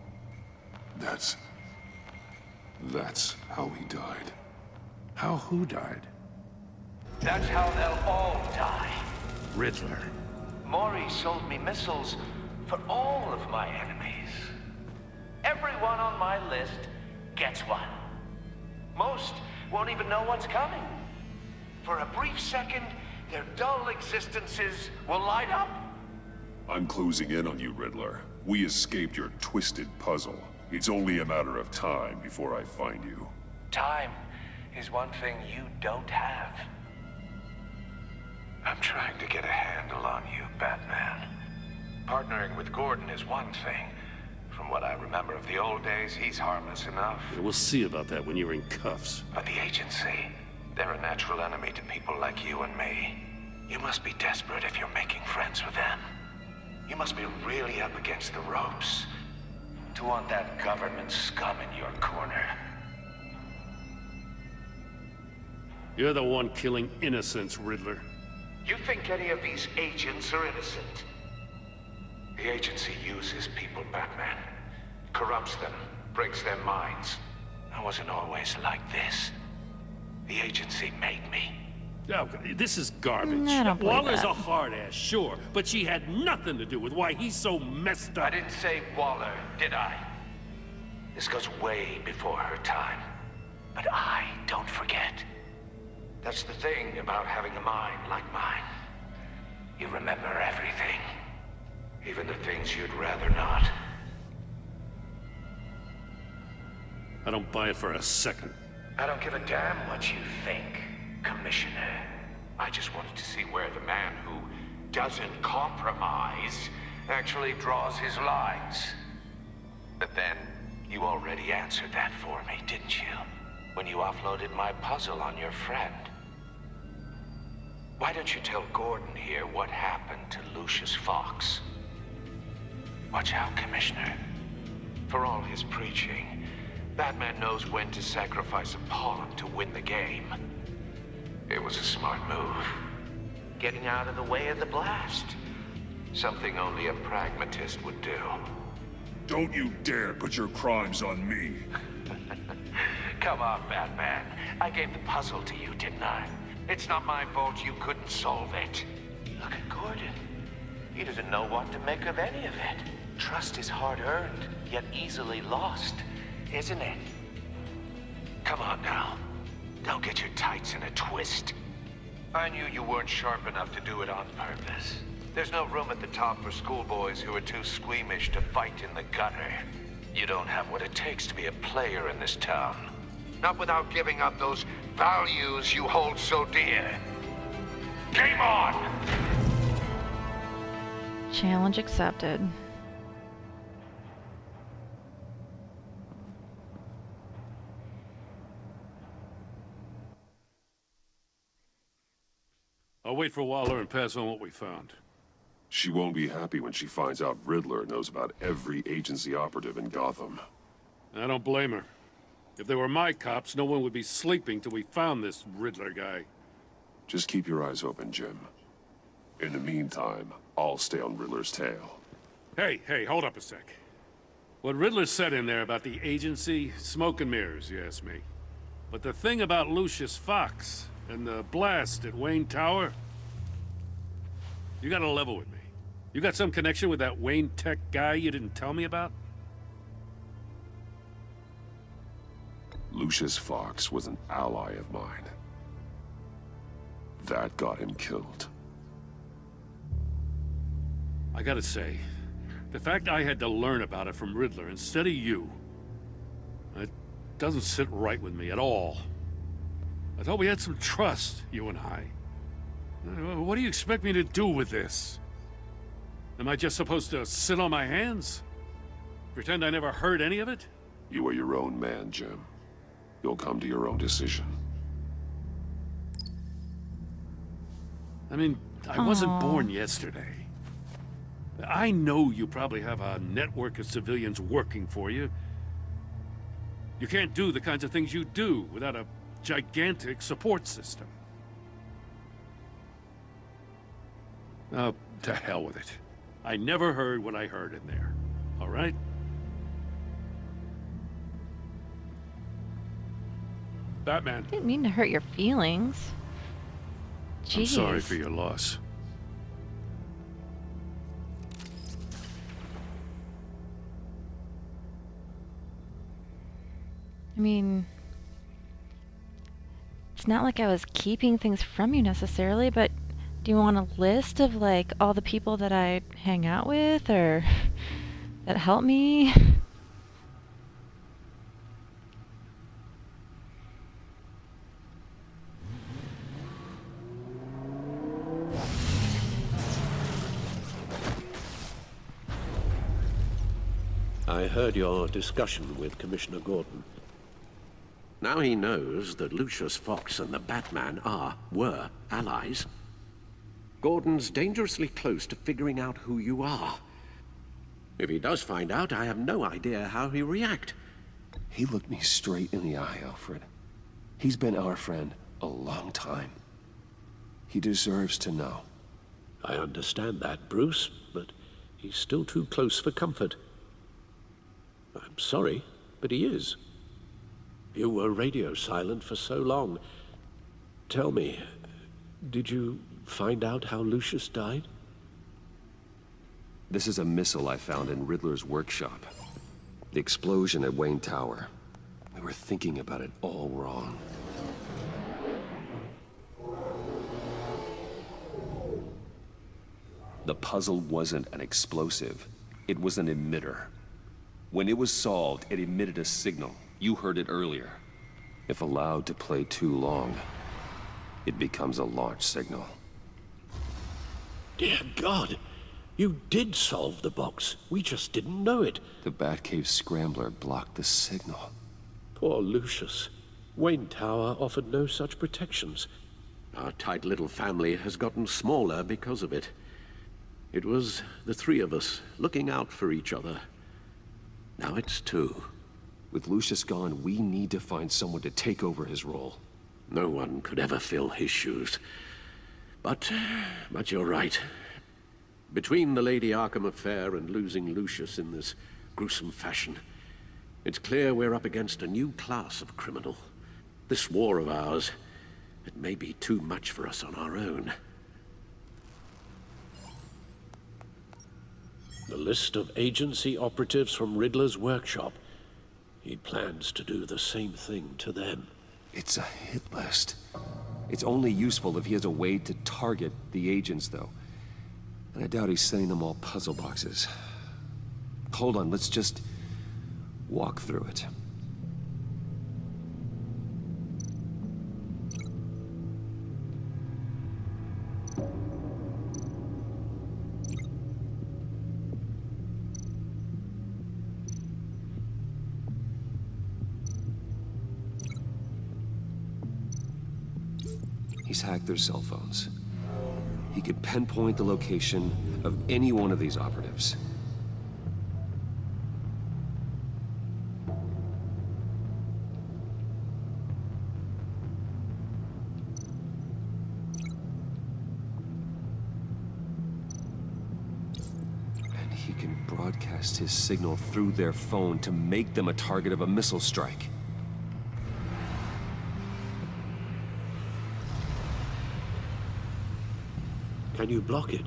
That's how he died. How who died? That's how they'll all die. Riddler. Maury sold me missiles for all of my enemies. Everyone on my list gets one. Most won't even know what's coming. For a brief second, their dull existences will light up. I'm closing in on you, Riddler. We escaped your twisted puzzle. It's only a matter of time before I find you. Time is one thing you don't have. I'm trying to get a handle on you, Batman. Partnering with Gordon is one thing. From what I remember of the old days, he's harmless enough. Yeah, we'll see about that when you're in cuffs. But the agency, they're a natural enemy to people like you and me. You must be desperate if you're making friends with them. You must be really up against the ropes to want that government scum in your corner. You're the one killing innocents, Riddler. You think any of these agents are innocent? The agency uses people, Batman. Corrupts them, breaks their minds. I wasn't always like this. The agency made me. Oh, this is garbage. I don't believe Waller's that. a hard ass, sure, but she had nothing to do with why he's so messed up. I didn't say Waller, did I? This goes way before her time. But I don't forget. That's the thing about having a mind like mine. You remember everything. Even the things you'd rather not. I don't buy it for a second. I don't give a damn what you think, Commissioner. I just wanted to see where the man who doesn't compromise actually draws his lines. But then, you already answered that for me, didn't you? When you offloaded my puzzle on your friend. Why don't you tell Gordon here what happened to Lucius Fox? Watch out, Commissioner. For all his preaching, Batman knows when to sacrifice a pawn to win the game. It was a smart move. Getting out of the way of the blast. Something only a pragmatist would do. Don't you dare put your crimes on me. Come on, Batman. I gave the puzzle to you, didn't I? It's not my fault you couldn't solve it. Look at Gordon. He doesn't know what to make of any of it. Trust is hard-earned, yet easily lost, isn't it? Come on now. Don't get your tights in a twist. I knew you weren't sharp enough to do it on purpose. There's no room at the top for schoolboys who are too squeamish to fight in the gutter. You don't have what it takes to be a player in this town. Not without giving up those values you hold so dear. Game on! Challenge accepted. I'll wait for Waller and pass on what we found. She won't be happy when she finds out Riddler knows about every agency operative in Gotham. I don't blame her. If they were my cops, no one would be sleeping till we found this Riddler guy. Just keep your eyes open, Jim. In the meantime, I'll stay on Riddler's tail. Hey, hold up a sec. What Riddler said in there about the agency, smoke and mirrors, you ask me. But the thing about Lucius Fox and the blast at Wayne Tower, you gotta level with me. You got some connection with that Wayne Tech guy you didn't tell me about? Lucius Fox was an ally of mine. That got him killed. I gotta say, the fact I had to learn about it from Riddler instead of you, it doesn't sit right with me at all. I thought we had some trust, you and I. What do you expect me to do with this? Am I just supposed to sit on my hands? Pretend I never heard any of it? You are your own man, Jim. You'll come to your own decision. I mean, I wasn't born yesterday. I know you probably have a network of civilians working for you. You can't do the kinds of things you do without a gigantic support system. Oh, to hell with it. I never heard what I heard in there. All right? Batman. Didn't mean to hurt your feelings. Jeez. I'm sorry for your loss. I mean, it's not like I was keeping things from you necessarily, but do you want a list of like all the people that I hang out with or that help me? I heard your discussion with Commissioner Gordon. Now he knows that Lucius Fox and the Batman were allies. Gordon's dangerously close to figuring out who you are. If he does find out, I have no idea how he'll react. He looked me straight in the eye, Alfred. He's been our friend a long time. He deserves to know. I understand that, Bruce, but he's still too close for comfort. I'm sorry, but he is. You were radio silent for so long. Tell me, did you find out how Lucius died? This is a missile I found in Riddler's workshop. The explosion at Wayne Tower. We were thinking about it all wrong. The puzzle wasn't an explosive. It was an emitter. When it was solved, it emitted a signal. You heard it earlier. If allowed to play too long, it becomes a launch signal. Dear God, you did solve the box. We just didn't know it. The Batcave scrambler blocked the signal. Poor Lucius. Wayne Tower offered no such protections. Our tight little family has gotten smaller because of it. It was the three of us looking out for each other. Now it's two. With Lucius gone, we need to find someone to take over his role. No one could ever fill his shoes. But you're right. Between the Lady Arkham affair and losing Lucius in this gruesome fashion, it's clear we're up against a new class of criminal. This war of ours, it may be too much for us on our own. The list of agency operatives from Riddler's workshop. He plans to do the same thing to them. It's a hit list. It's only useful if he has a way to target the agents, though. And I doubt he's sending them all puzzle boxes. Hold on, let's just walk through it. He's hacked their cell phones. He could pinpoint the location of any one of these operatives. And he can broadcast his signal through their phone to make them a target of a missile strike. Can you block it?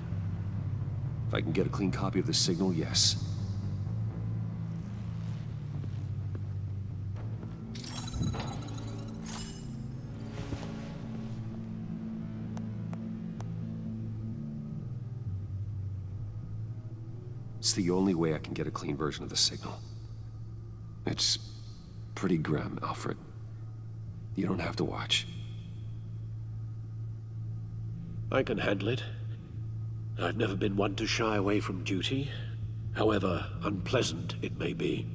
If I can get a clean copy of the signal, yes. It's the only way I can get a clean version of the signal. It's pretty grim, Alfred. You don't have to watch. I can handle it. I've never been one to shy away from duty, however unpleasant it may be.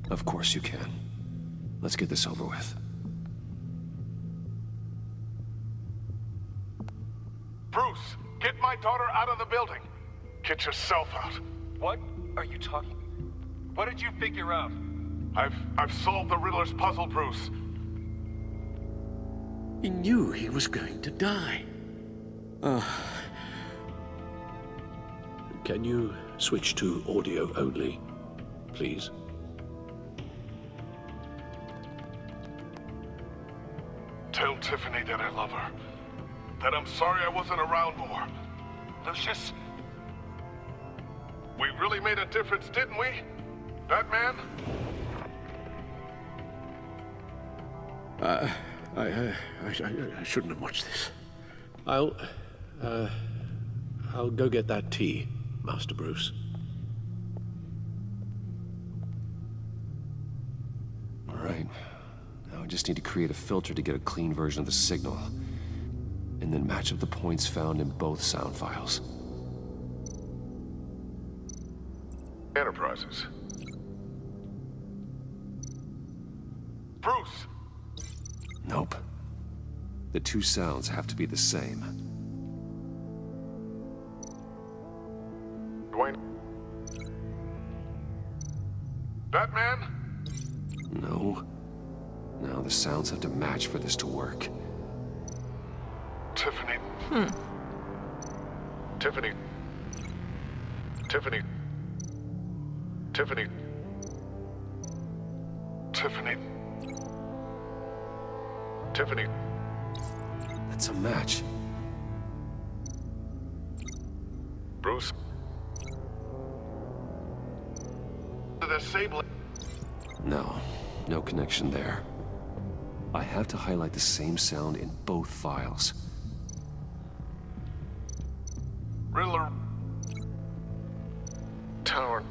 Of course you can. Let's get this over with. Bruce, get my daughter out of the building. Get yourself out. What are you talking? What did you figure out? I've solved the Riddler's puzzle, Bruce. He knew he was going to die. Can you switch to audio only, please? Tell Tiffany that I love her. That I'm sorry I wasn't around more. Lucius? We really made a difference, didn't we? Batman? I shouldn't have watched this. I'll go get that tea, Master Bruce. All right. Now I just need to create a filter to get a clean version of the signal. And then match up the points found in both sound files. Enterprises. Bruce! Nope. The two sounds have to be the same. Dwayne? Batman? No. Now the sounds have to match for this to work. Tiffany. Tiffany. Tiffany. Tiffany. Tiffany. Tiffany. That's a match. Bruce. Disable. No. No connection there. I have to highlight the same sound in both files. Riddler. Tower.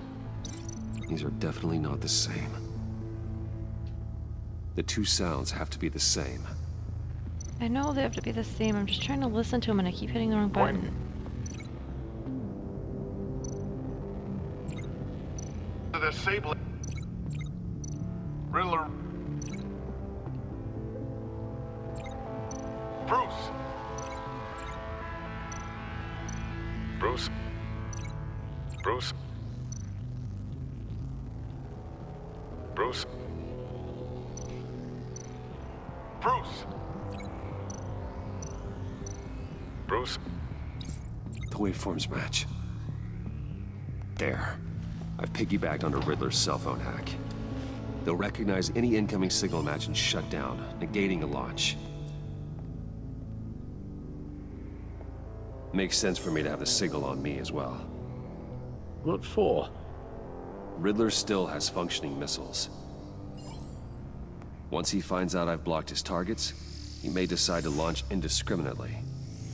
These are definitely not the same. The two sounds have to be the same. I know they have to be the same. I'm just trying to listen to them and I keep hitting the wrong button. Disable. Riddler. Bruce. Bruce. Bruce. Bruce. Bruce. Bruce. The waveforms match. There. I've piggybacked onto Riddler's cell phone hack. They'll recognize any incoming signal match and shut down, negating a launch. Makes sense for me to have the signal on me as well. What for? Riddler still has functioning missiles. Once he finds out I've blocked his targets, he may decide to launch indiscriminately.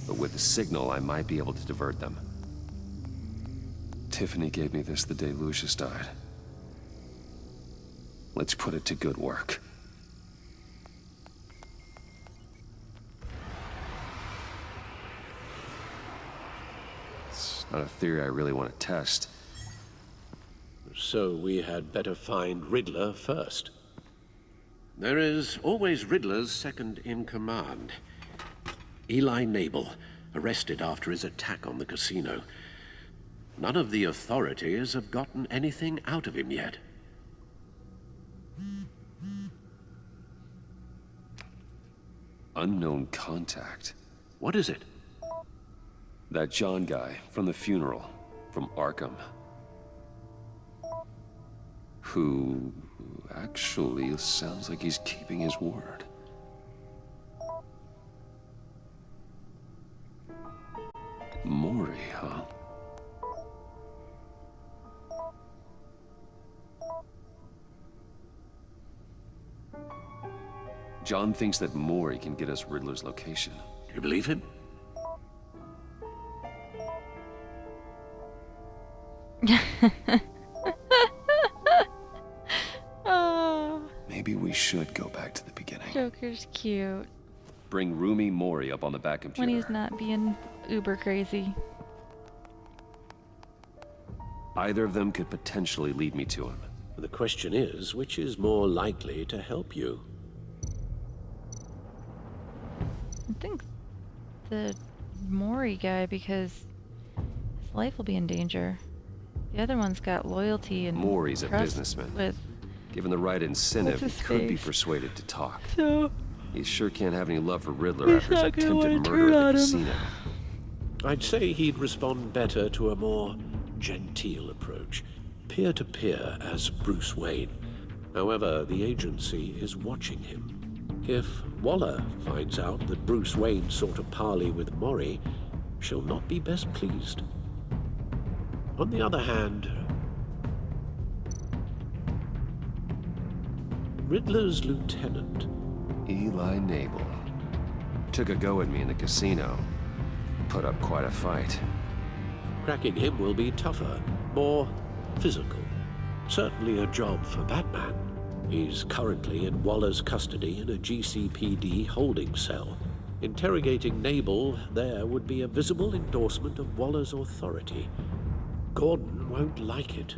But with the signal, I might be able to divert them. Tiffany gave me this the day Lucius died. Let's put it to good work. It's not a theory I really want to test. So we had better find Riddler first. There is always Riddler's second in command. Eli Nabel, arrested after his attack on the casino. None of the authorities have gotten anything out of him yet. Unknown contact. What is it? That John guy from the funeral, from Arkham. Who actually sounds like he's keeping his word. Mori, huh? John thinks that Mori can get us Riddler's location. Do you believe him? Oh, Maybe we should go back to the beginning. Joker's cute. Bring Rumi Mori up on the back computer. When he's not being uber crazy. Either of them could potentially lead me to him. The question is, which is more likely to help you? I think the Mori guy, because his life will be in danger. The other one's got loyalty and Mori's a trust businessman. with Given the right incentive, he What's his could be face? persuaded to talk. So He sure can't have any love for Riddler He's after his not gonna wanna attempted turn murder on at the him. casino. I'd say he'd respond better to a more genteel approach, peer-to-peer as Bruce Wayne. However, the agency is watching him. If Waller finds out that Bruce Wayne sought a parley with Mori, she'll not be best pleased. On the other hand, Riddler's lieutenant, Eli Nabel, took a go at me in the casino. Put up quite a fight. cracking him will be tougher, more physical. Certainly a job for Batman. He's currently in Waller's custody in a GCPD holding cell. Interrogating Nabel there would be a visible endorsement of Waller's authority. Gordon won't like it.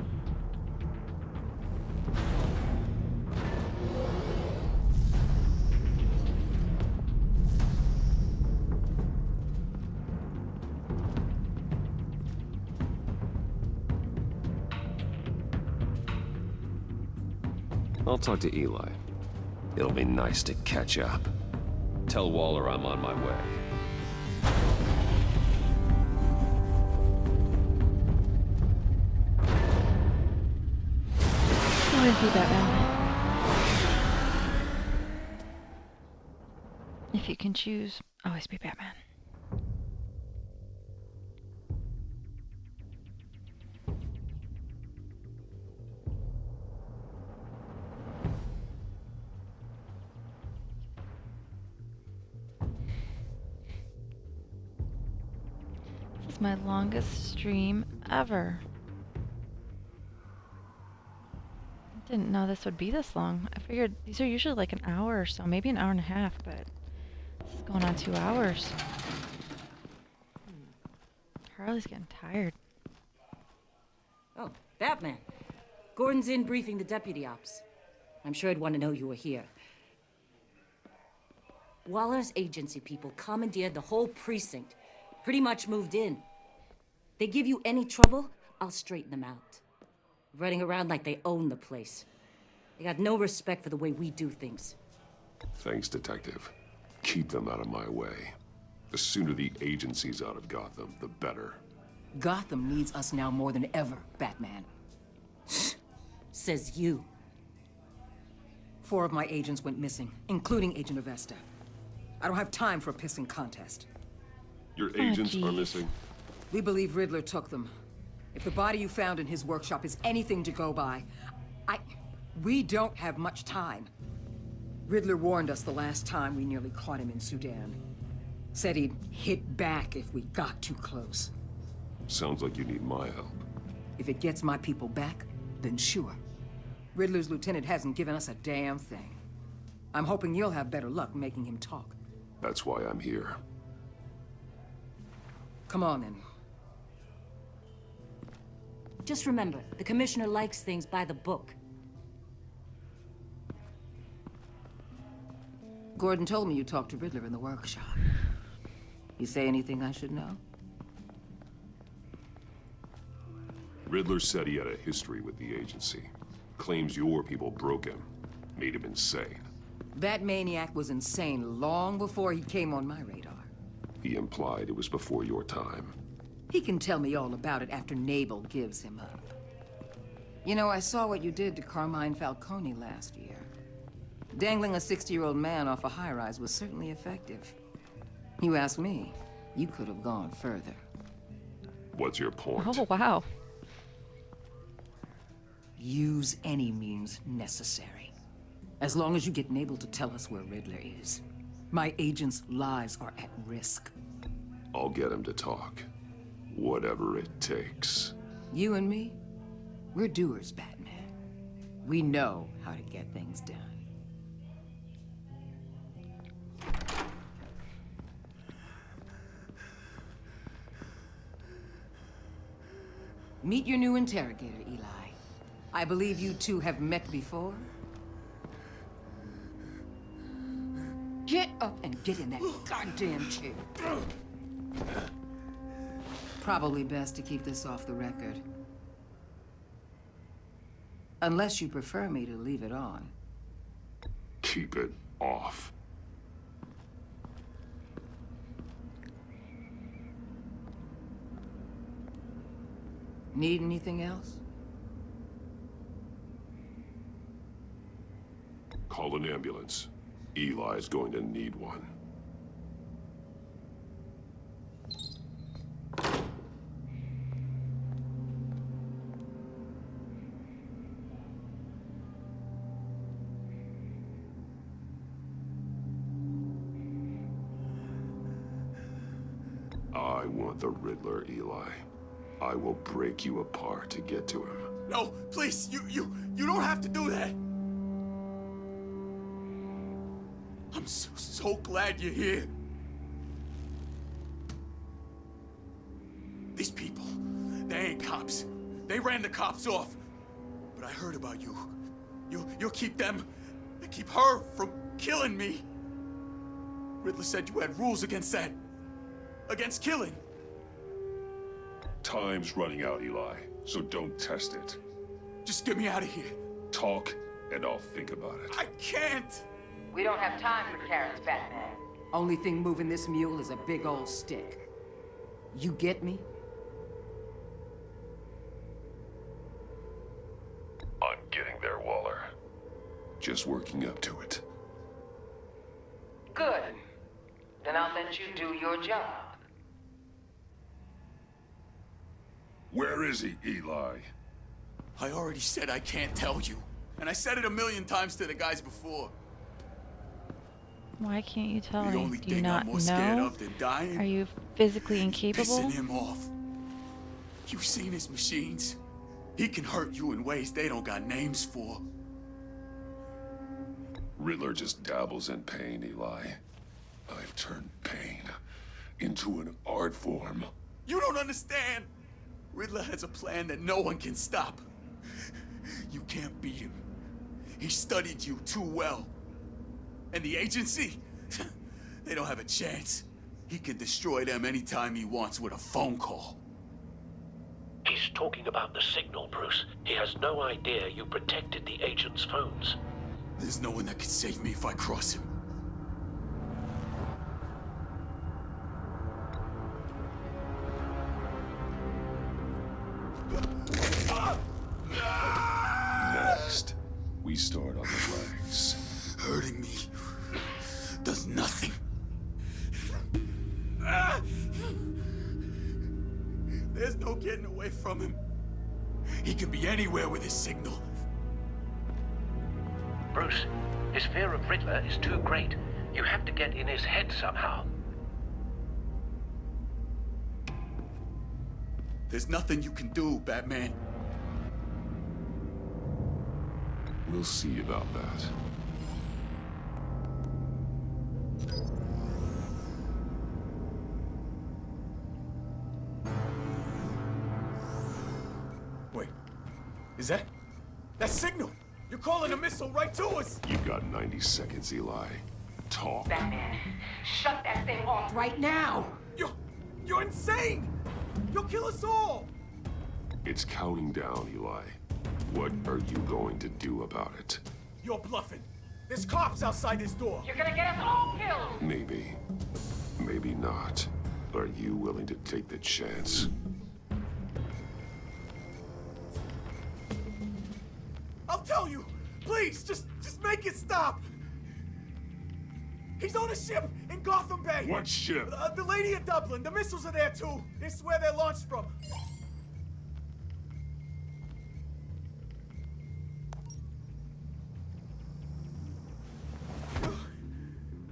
I'll talk to Eli. It'll be nice to catch up. Tell Waller I'm on my way. always be Batman. If you can choose, always be Batman. This is my longest stream ever. I didn't know this would be this long. I figured these are usually like an hour or so, maybe an hour and a half, but this is going on 2 hours. Harley's getting tired. Oh, Batman. Gordon's in briefing the deputy ops. I'm sure I'd want to know you were here. Waller's agency people commandeered the whole precinct. Pretty much moved in. They give you any trouble, I'll straighten them out. Running around like they own the place. They got no respect for the way we do things. Thanks, Detective. Keep them out of my way. The sooner the agency's out of Gotham, the better. Gotham needs us now more than ever, Batman. Says you. 4 of my agents went missing, including Agent Avesta. I don't have time for a pissing contest. Your agents are missing? We believe Riddler took them. If the body you found in his workshop is anything to go by, we don't have much time. Riddler warned us the last time we nearly caught him in Sudan. Said he'd hit back if we got too close. Sounds like you need my help. If it gets my people back, then sure. Riddler's lieutenant hasn't given us a damn thing. I'm hoping you'll have better luck making him talk. That's why I'm here. Come on, then. Just remember, the commissioner likes things by the book. Gordon told me you talked to Riddler in the workshop. You say anything I should know? Riddler said he had a history with the agency. Claims your people broke him, made him insane. That maniac was insane long before he came on my radar. He implied it was before your time. He can tell me all about it after Nabel gives him up. You know, I saw what you did to Carmine Falcone last year. Dangling a 60-year-old man off a high-rise was certainly effective. You ask me, you could have gone further. What's your point? Oh, wow. Use any means necessary. As long as you get Nabel to tell us where Riddler is. My agents' lives are at risk. I'll get him to talk. Whatever it takes. You and me, we're doers, Batman. We know how to get things done. Meet your new interrogator, Eli. I believe you two have met before. Get up and get in that goddamn chair. Probably best to keep this off the record. Unless you prefer me to leave it on. Keep it off. Need anything else? Call an ambulance. Eli's going to need one. I want the Riddler, Eli. I will break you apart to get to him. No, please, you don't have to do that. I'm so glad you're here. These people, they ain't cops. They ran the cops off. But I heard about you. You'll keep them, keep her from killing me. Riddler said you had rules against that. Against killing. Time's running out, Eli, so don't test it. Just get me out of here. Talk, and I'll think about it. I can't! We don't have time for carrots, Batman. Only thing moving this mule is a big old stick. You get me? I'm getting there, Waller. Just working up to it. Good. Then I'll let you do your job. Where is he, Eli? I already said I can't tell you. And I said it 1,000,000 times to the guys before. Why can't you tell The me? only Do you thing not I'm more scared know? of than dying. Are you physically incapable? Pissing him off. You've seen his machines. He can hurt you in ways they don't got names for. Riddler just dabbles in pain, Eli. I've turned pain into an art form. You don't understand. Riddler has a plan that no one can stop. You can't beat him. He studied you too well. And the agency, they don't have a chance. He can destroy them anytime he wants with a phone call. He's talking about the signal, Bruce. He has no idea you protected the agent's phones. There's no one that can save me if I cross him. Next, we start on the legs. Hurting me does nothing. There's no getting away from him. He can be anywhere with his signal. Bruce, his fear of Riddler is too great. You have to get in his head somehow. There's nothing you can do, Batman. We'll see about that. Wait, is that signal? You're calling a missile right to us! You've got 90 seconds, Eli. Talk. Batman, shut that thing off right now! You're insane! You'll kill us all! It's counting down, Eli. What are you going to do about it? You're bluffing. There's cops outside this door. You're gonna get us all killed! Maybe. Maybe not. Are you willing to take the chance? I'll tell you! Please, just make it stop! He's on a ship in Gotham Bay! What ship? The Lady of Dublin. The missiles are there, too. It's where they're launched from.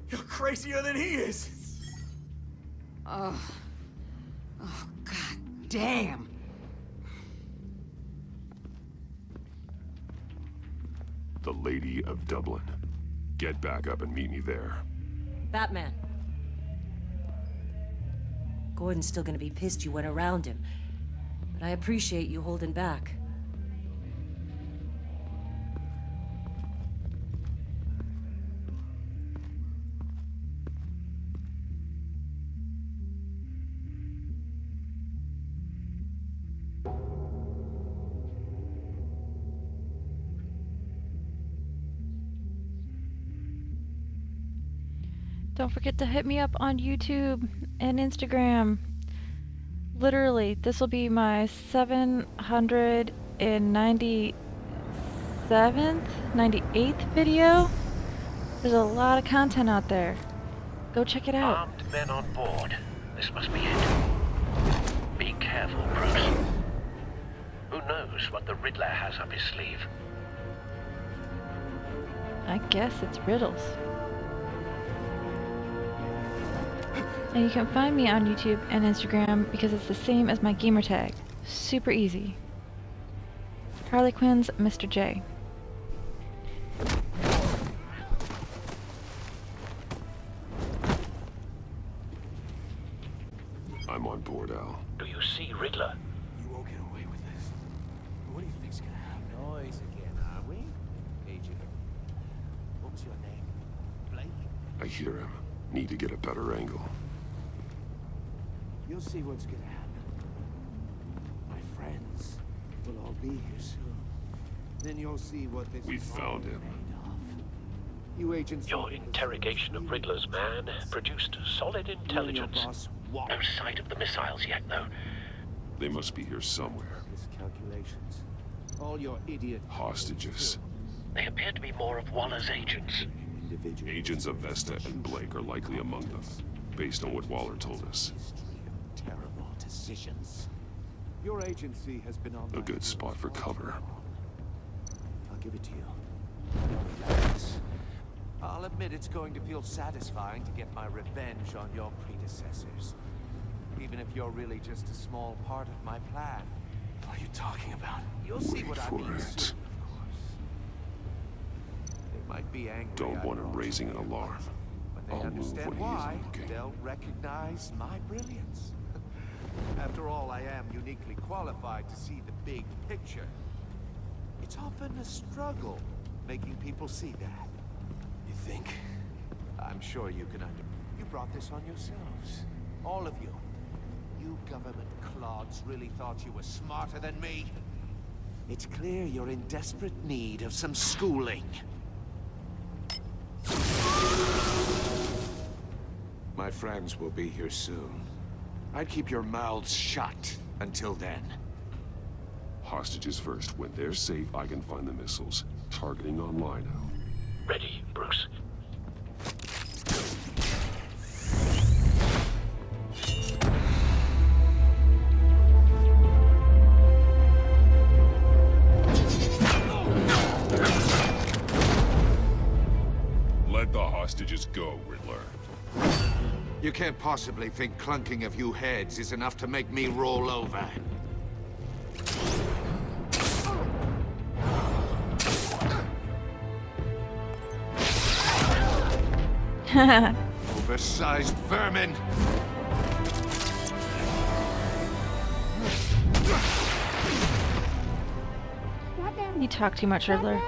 You're crazier than he is! Oh, god damn! The Lady of Dublin. Get back up and meet me there. Batman. Gordon's still gonna be pissed you went around him, but I appreciate you holding back. Don't forget to hit me up on YouTube and Instagram. Literally, this will be my 98th video. There's a lot of content out there. Go check it out. Armed men on board. This must be it. Be careful, Bruce. Who knows what the Riddler has up his sleeve? I guess it's riddles. And you can find me on YouTube and Instagram because it's the same as my gamer tag. Super easy. HarleyQuinnsMrj. I'm on board, Al. Do you see Riddler? You won't get away with this. What do you think's gonna happen? Noise again, are we? Agent. What was your name? Blake? I hear him. Need to get a better angle. You'll see what's gonna happen. My friends will all be here soon. Then you'll see what this We is found all him. made of. You agents. Your interrogation of Riddler's man produced solid intelligence. No sight of the missiles yet, though. They must be here somewhere. Miscalculations. All your idiot Hostages. They appear to be more of Waller's agents. Agents of Vesta and Blake are likely among them, based on what Waller told us. terrible decisions. Your agency has been on A good spot for cover. I'll give it to you. I'll admit it's going to feel satisfying to get my revenge on your predecessors. Even if you're really just a small part of my plan. What are you talking about? You'll see Wait what I for mean it. soon, of course. They might be angry. Don't want him raising an alarm. When they I'll move understand when he why, isn't looking. they'll recognize my brilliance. After all, I am uniquely qualified to see the big picture. It's often a struggle making people see that. You think? I'm sure you can You brought this on yourselves. All of you. You government clods really thought you were smarter than me. It's clear you're in desperate need of some schooling. My friends will be here soon. I'd keep your mouths shut until then. Hostages first. When they're safe, I can find the missiles. Targeting online now. Ready, Bruce. Let the hostages go, Riddler. You can't possibly think clunking a few heads is enough to make me roll over. Oversized vermin! You talk too much, Riddler.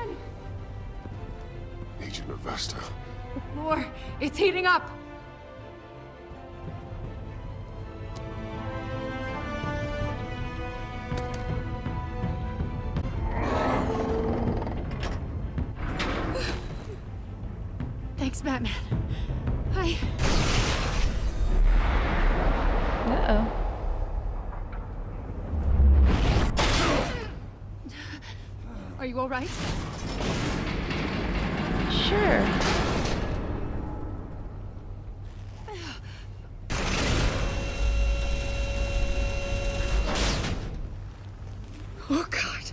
Agent Avesta. The floor, it's heating up. Thanks, Batman. Uh-oh. Are you all right? Sure. Oh, God.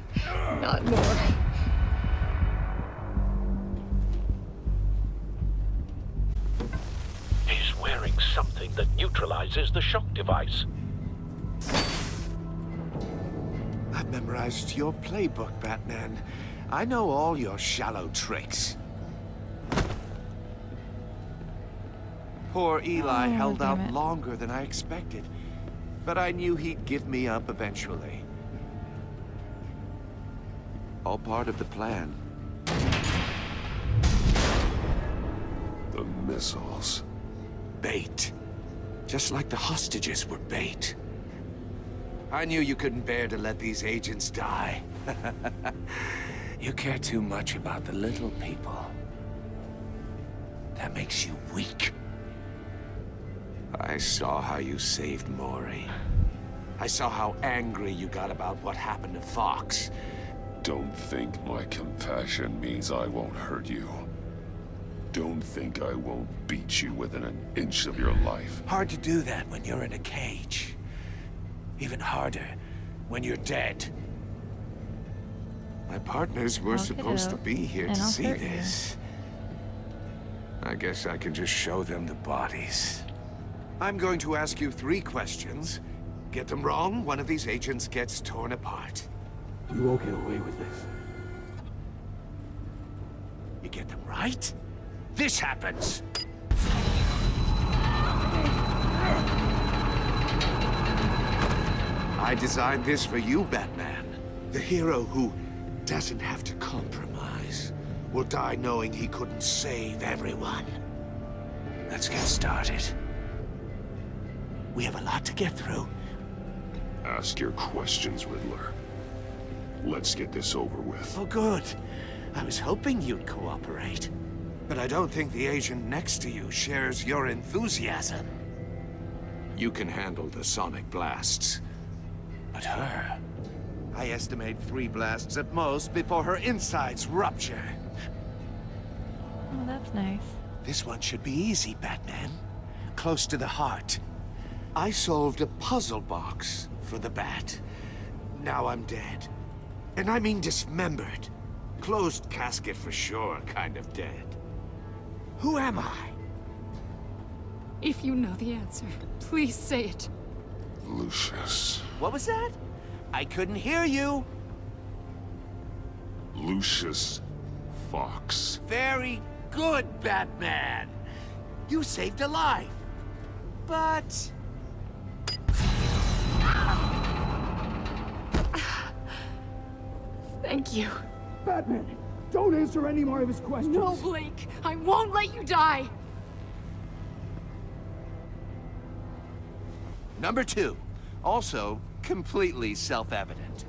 Not more. He's wearing something that neutralizes the shock device. I've memorized your playbook, Batman. I know all your shallow tricks. Poor Eli held damn out it. longer than I expected, but I knew he'd give me up eventually. All part of the plan. The missiles. Bait. Just like the hostages were bait. I knew you couldn't bear to let these agents die. You care too much about the little people. That makes you weak. I saw how you saved Maury. I saw how angry you got about what happened to Fox. Don't think my compassion means I won't hurt you. Don't think I won't beat you within an inch of your life. Hard to do that when you're in a cage. Even harder when you're dead. My partners were I'll get supposed to out, be here and to I'll see hurt you. this. I guess I can just show them the bodies. I'm going to ask you 3 questions. Get them wrong, one of these agents gets torn apart. You won't get away with this. You get them right, this happens. I designed this for you, Batman. The hero who doesn't have to compromise will die knowing he couldn't save everyone. Let's get started. We have a lot to get through. Ask your questions, Riddler. Let's get this over with. Oh, good. I was hoping you'd cooperate. But I don't think the agent next to you shares your enthusiasm. You can handle the sonic blasts. But her... I estimate 3 blasts at most before her insides rupture. Oh, that's nice. This one should be easy, Batman. Close to the heart. I solved a puzzle box for the Bat. Now I'm dead. And I mean dismembered. Closed casket for sure, kind of dead. Who am I? If you know the answer, please say it. Lucius. What was that? I couldn't hear you. Lucius Fox. Very good, Batman. You saved a life. But... Thank you. Batman, don't answer any more of his questions. No, Blake. I won't let you die. Number 2. Also, completely self-evident.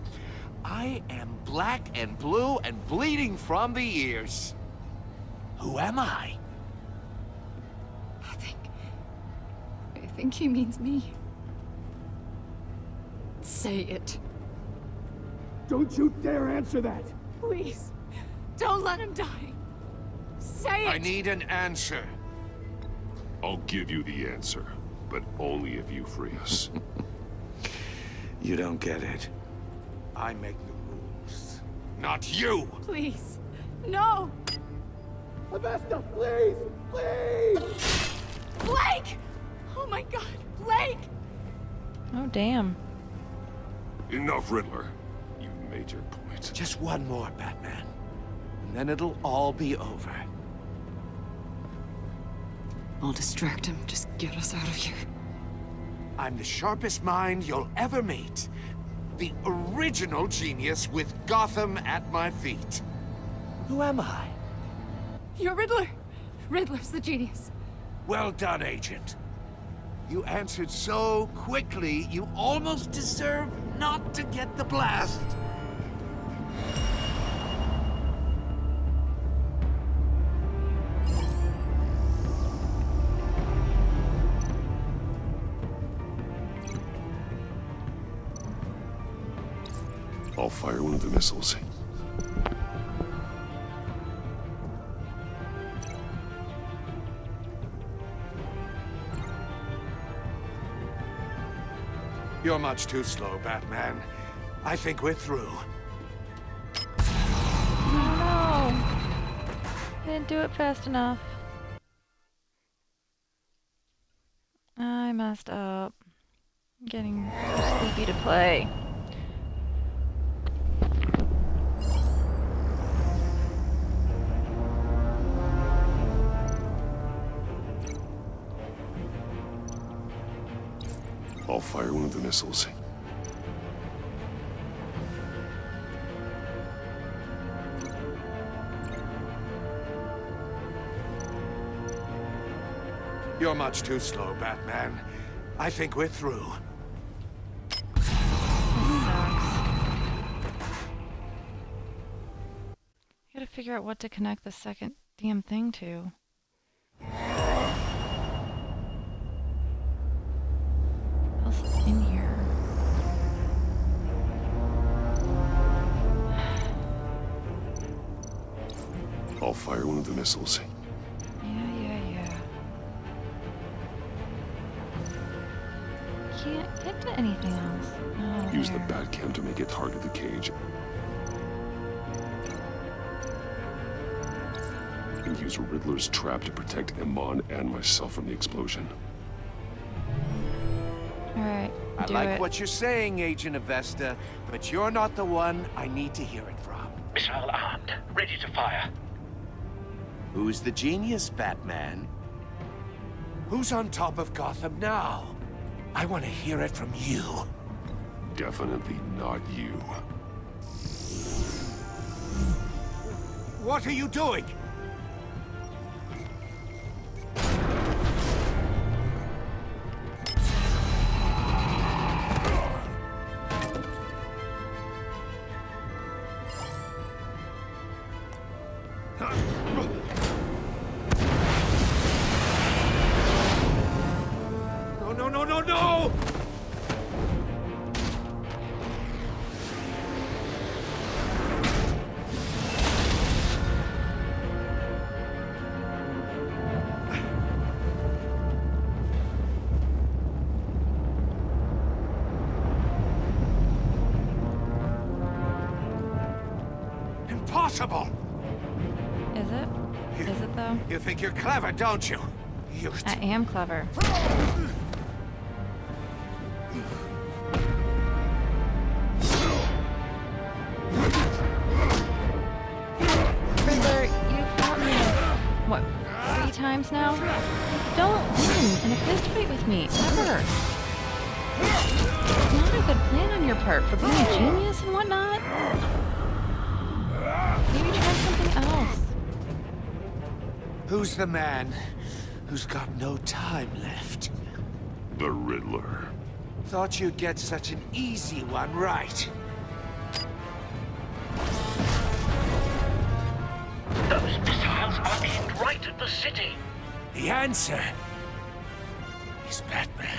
I am black and blue and bleeding from the ears. Who am I? I think he means me. Say it. Don't you dare answer that. Please. Don't let him die. Say it. I need an answer. I'll give you the answer, but only if you free us. You don't get it. I make the rules, not you! Please. No. Avesta, please! Please! Blake! Oh my God, Blake! Oh, damn. Enough, Riddler. You've made your point. Just one more, Batman. And then it'll all be over. I'll distract him. Just get us out of here. I'm the sharpest mind you'll ever meet. The original genius with Gotham at my feet. Who am I? You're Riddler. Riddler's the genius. Well done, Agent. You answered so quickly, you almost deserve not to get the blast. I'll fire one of the missiles. You're much too slow, Batman. I think we're through. Oh no! Didn't do it fast enough. I messed up. I'm getting too sleepy to play. I'll fire one of the missiles. You're much too slow, Batman. I think we're through. This sucks. I gotta figure out what to connect the second damn thing to. What else is in here? I'll fire one of the missiles. Yeah. Can't get to anything else. Oh, Use the there. Batcam to make it target the cage. And use Riddler's trap to protect Iman and myself from the explosion. Alright, I do like it. what you're saying, Agent Avesta, but you're not the one I need to hear it from. Missile armed, ready to fire. Who's the genius, Batman? Who's on top of Gotham now? I want to hear it from you. Definitely not you. What are you doing? No! Impossible! Is it? Is it though? You think you're clever, don't you? I am clever. Riddler, you fought me, what, 3 times now? Don't win in a fist fight with me, ever. It's not a good plan on your part for being a genius and whatnot. Maybe try something else. Who's the man who's got no time left? The Riddler. Thought you'd get such an easy one right. Those missiles are aimed right at the city. The answer is Batman.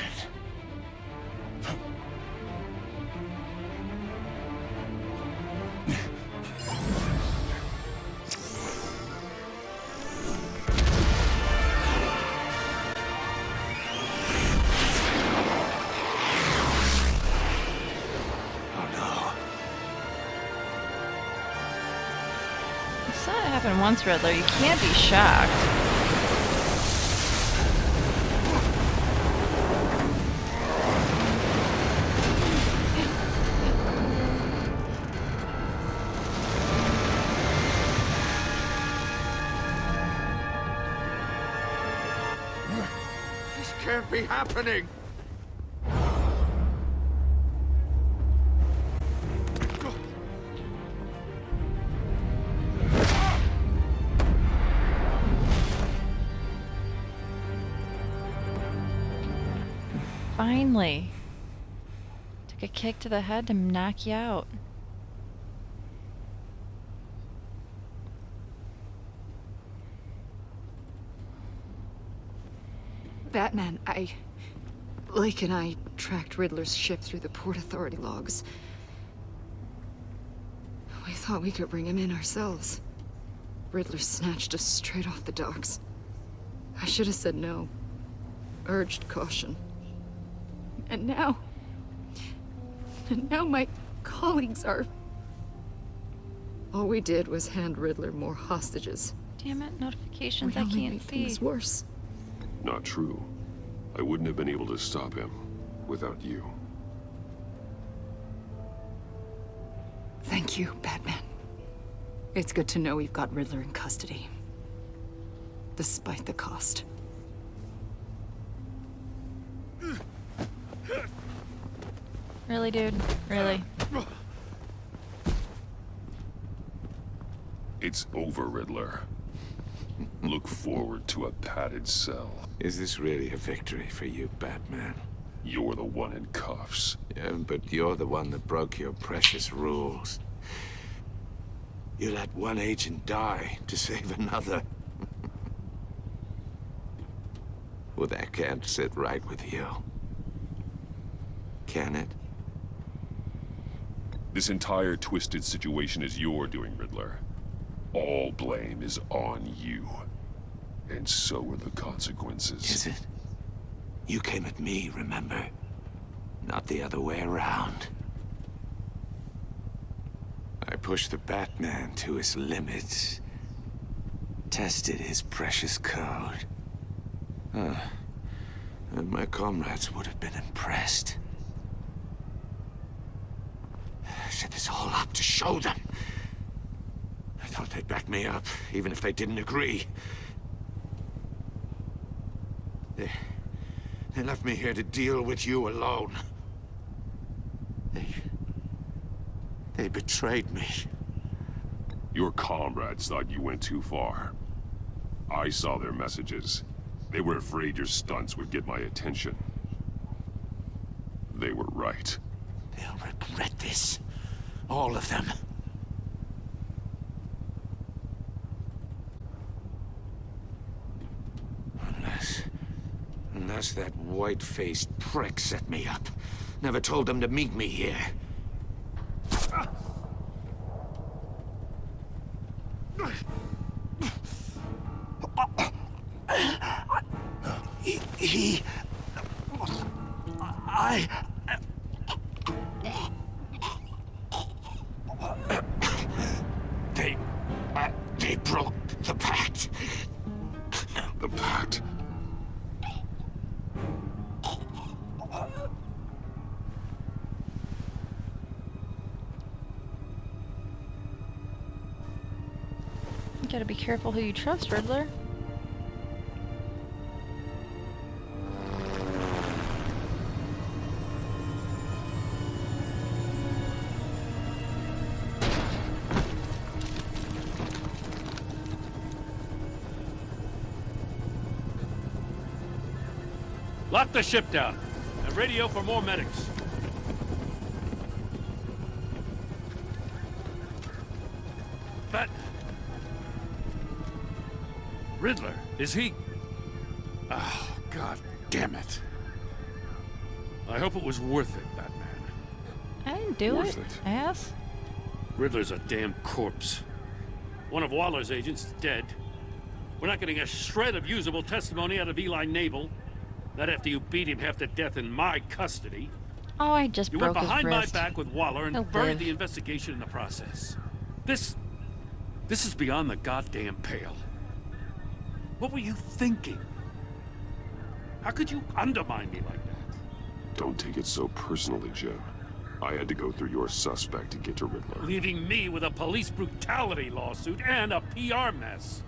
You saw it happen once, Riddler. You can't be shocked. can't be happening! Finally. Took a kick to the head to knock you out. Batman, Lake and I tracked Riddler's ship through the Port Authority logs. We thought we could bring him in ourselves. Riddler snatched us straight off the docks. I should have said no. Urged caution. And now my colleagues are... All we did was hand Riddler more hostages. Damn it, notifications We I only can't made see. things worse. Not true. I wouldn't have been able to stop him without you. Thank you, Batman. It's good to know we've got Riddler in custody. Despite the cost. Really, dude? Really? It's over, Riddler. Look forward to a padded cell. Is this really a victory for you, Batman? You're the one in cuffs. Yeah, but you're the one that broke your precious rules. You let one agent die to save another. Well, that can't sit right with you. Can it? This entire twisted situation is your doing, Riddler. All blame is on you. And so are the consequences. Is it? You came at me, remember? Not the other way around. I pushed the Batman to his limits. Tested his precious code. And my comrades would have been impressed. I set this all up to show them. I thought they'd back me up, even if they didn't agree. They left me here to deal with you alone. They betrayed me. Your comrades thought you went too far. I saw their messages. They were afraid your stunts would get my attention. They were right. They'll regret this. All of them. Unless that white-faced prick set me up. Never told them to meet me here. They broke the pact. The pact? You gotta be careful who you trust, Riddler. Lock the ship down and radio for more medics. But... Riddler, is he... Oh, God damn it. I hope it was worth it, Batman. I didn't do Worth it, it. ass. Riddler's a damn corpse. One of Waller's agents is dead. We're not getting a shred of usable testimony out of Eli Nabel. Not after you beat him half to death in my custody. Oh, I just You broke went his behind my wrist. back with Waller and He'll buried live. the investigation in the process. This is beyond the goddamn pale. What were you thinking? How could you undermine me like that? Don't take it so personally, Jim. I had to go through your suspect to get to Riddler. Leaving me with a police brutality lawsuit and a PR mess.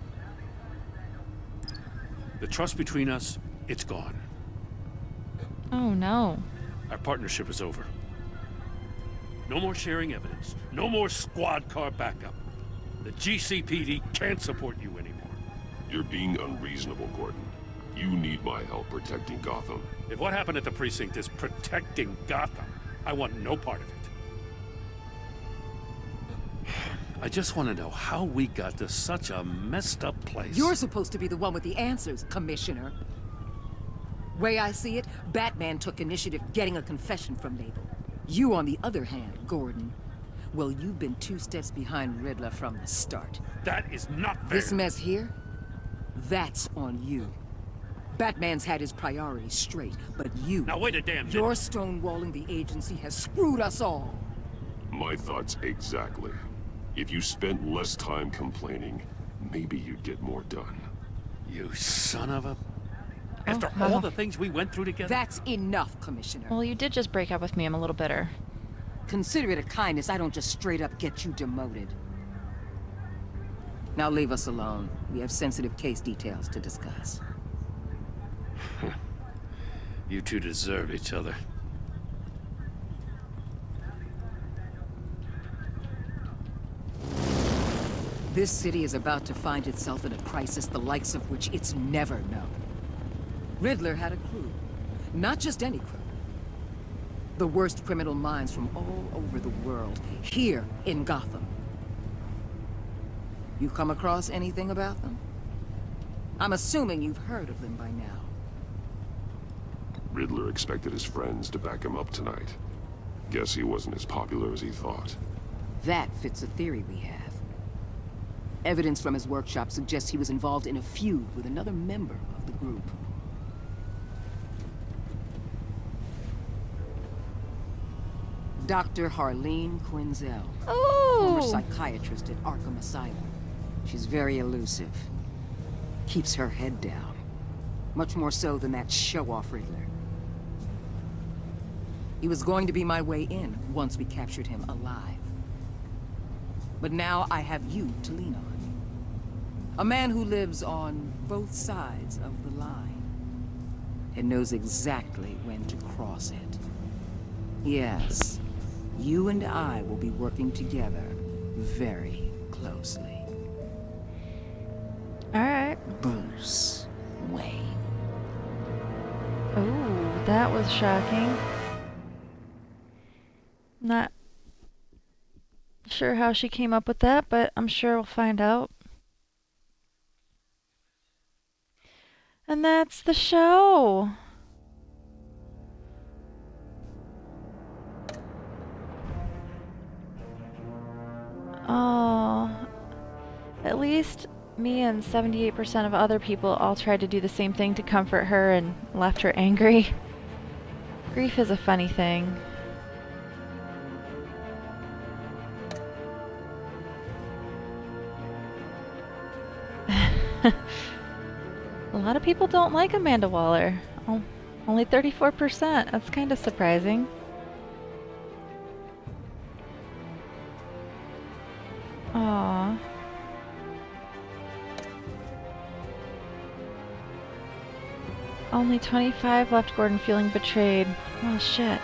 The trust between us, it's gone. Oh, no. Our partnership is over. No more sharing evidence. No more squad car backup. The GCPD can't support you anymore. You're being unreasonable, Gordon. You need my help protecting Gotham. If what happened at the precinct is protecting Gotham, I want no part of it. I just want to know how we got to such a messed up place. You're supposed to be the one with the answers, Commissioner. Way I see it, Batman took initiative getting a confession from Mabel. You, on the other hand, Gordon, well, you've been 2 steps behind Riddler from the start. That is not fair. This mess here, that's on you. Batman's had his priorities straight, but you... Now wait a damn minute. Your stonewalling the agency has screwed us all. My thoughts exactly. If you spent less time complaining, maybe you'd get more done. You son of a... After all the things we went through together? That's enough, Commissioner. Well, you did just break up with me. I'm a little bitter. Consider it a kindness. I don't just straight up get you demoted. Now leave us alone. We have sensitive case details to discuss. You two deserve each other. This city is about to find itself in a crisis the likes of which it's never known. Riddler had a crew. Not just any crew. The worst criminal minds from all over the world, here in Gotham. You come across anything about them? I'm assuming you've heard of them by now. Riddler expected his friends to back him up tonight. Guess he wasn't as popular as he thought. That fits a theory we have. Evidence from his workshop suggests he was involved in a feud with another member of the group. Dr. HarleyQuinnsMrj, former psychiatrist at Arkham Asylum. She's very elusive. Keeps her head down. Much more so than that show-off Riddler. He was going to be my way in once we captured him alive. But now I have you to lean on. A man who lives on both sides of the line and knows exactly when to cross it. Yes, you and I will be working together very closely. All right. Bruce Wayne. Ooh, that was shocking. Not sure how she came up with that, but I'm sure we'll find out. And that's the show. Oh, at least me and 78% of other people all tried to do the same thing to comfort her and left her angry. Grief is a funny thing. A lot of people don't like Amanda Waller. Oh, only 34%. That's kind of surprising. Aww. Only 25 left Gordon feeling betrayed. Well, shit.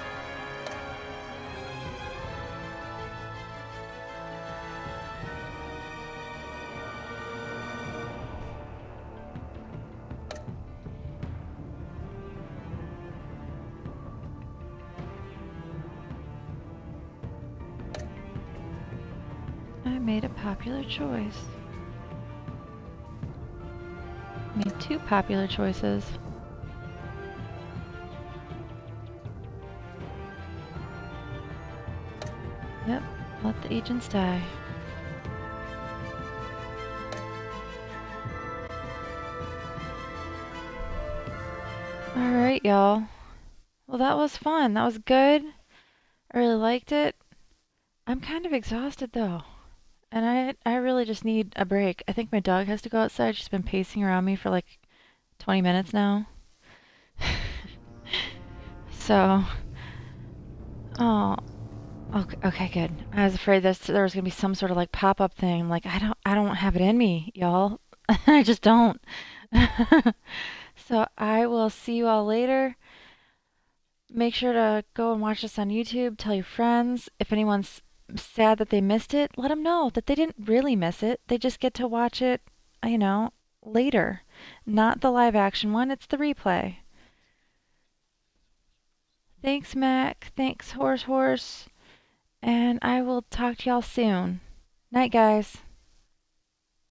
I made a popular choice. Made 2 popular choices. Yep, let the agents die. Alright, y'all. Well, that was fun. That was good. I really liked it. I'm kind of exhausted, though. And I really just need a break. I think my dog has to go outside. She's been pacing around me for like 20 minutes now. So, oh, okay, good. I was afraid there was gonna be some sort of like pop-up thing. Like I don't have it in me, y'all. I just don't. So I will see you all later. Make sure to go and watch this on YouTube. Tell your friends. If anyone's sad that they missed it, let them know that they didn't really miss it. They just get to watch it, you know, later. Not the live action one, it's the replay. Thanks, Mac. Thanks, Horse. And I will talk to y'all soon. Night, guys.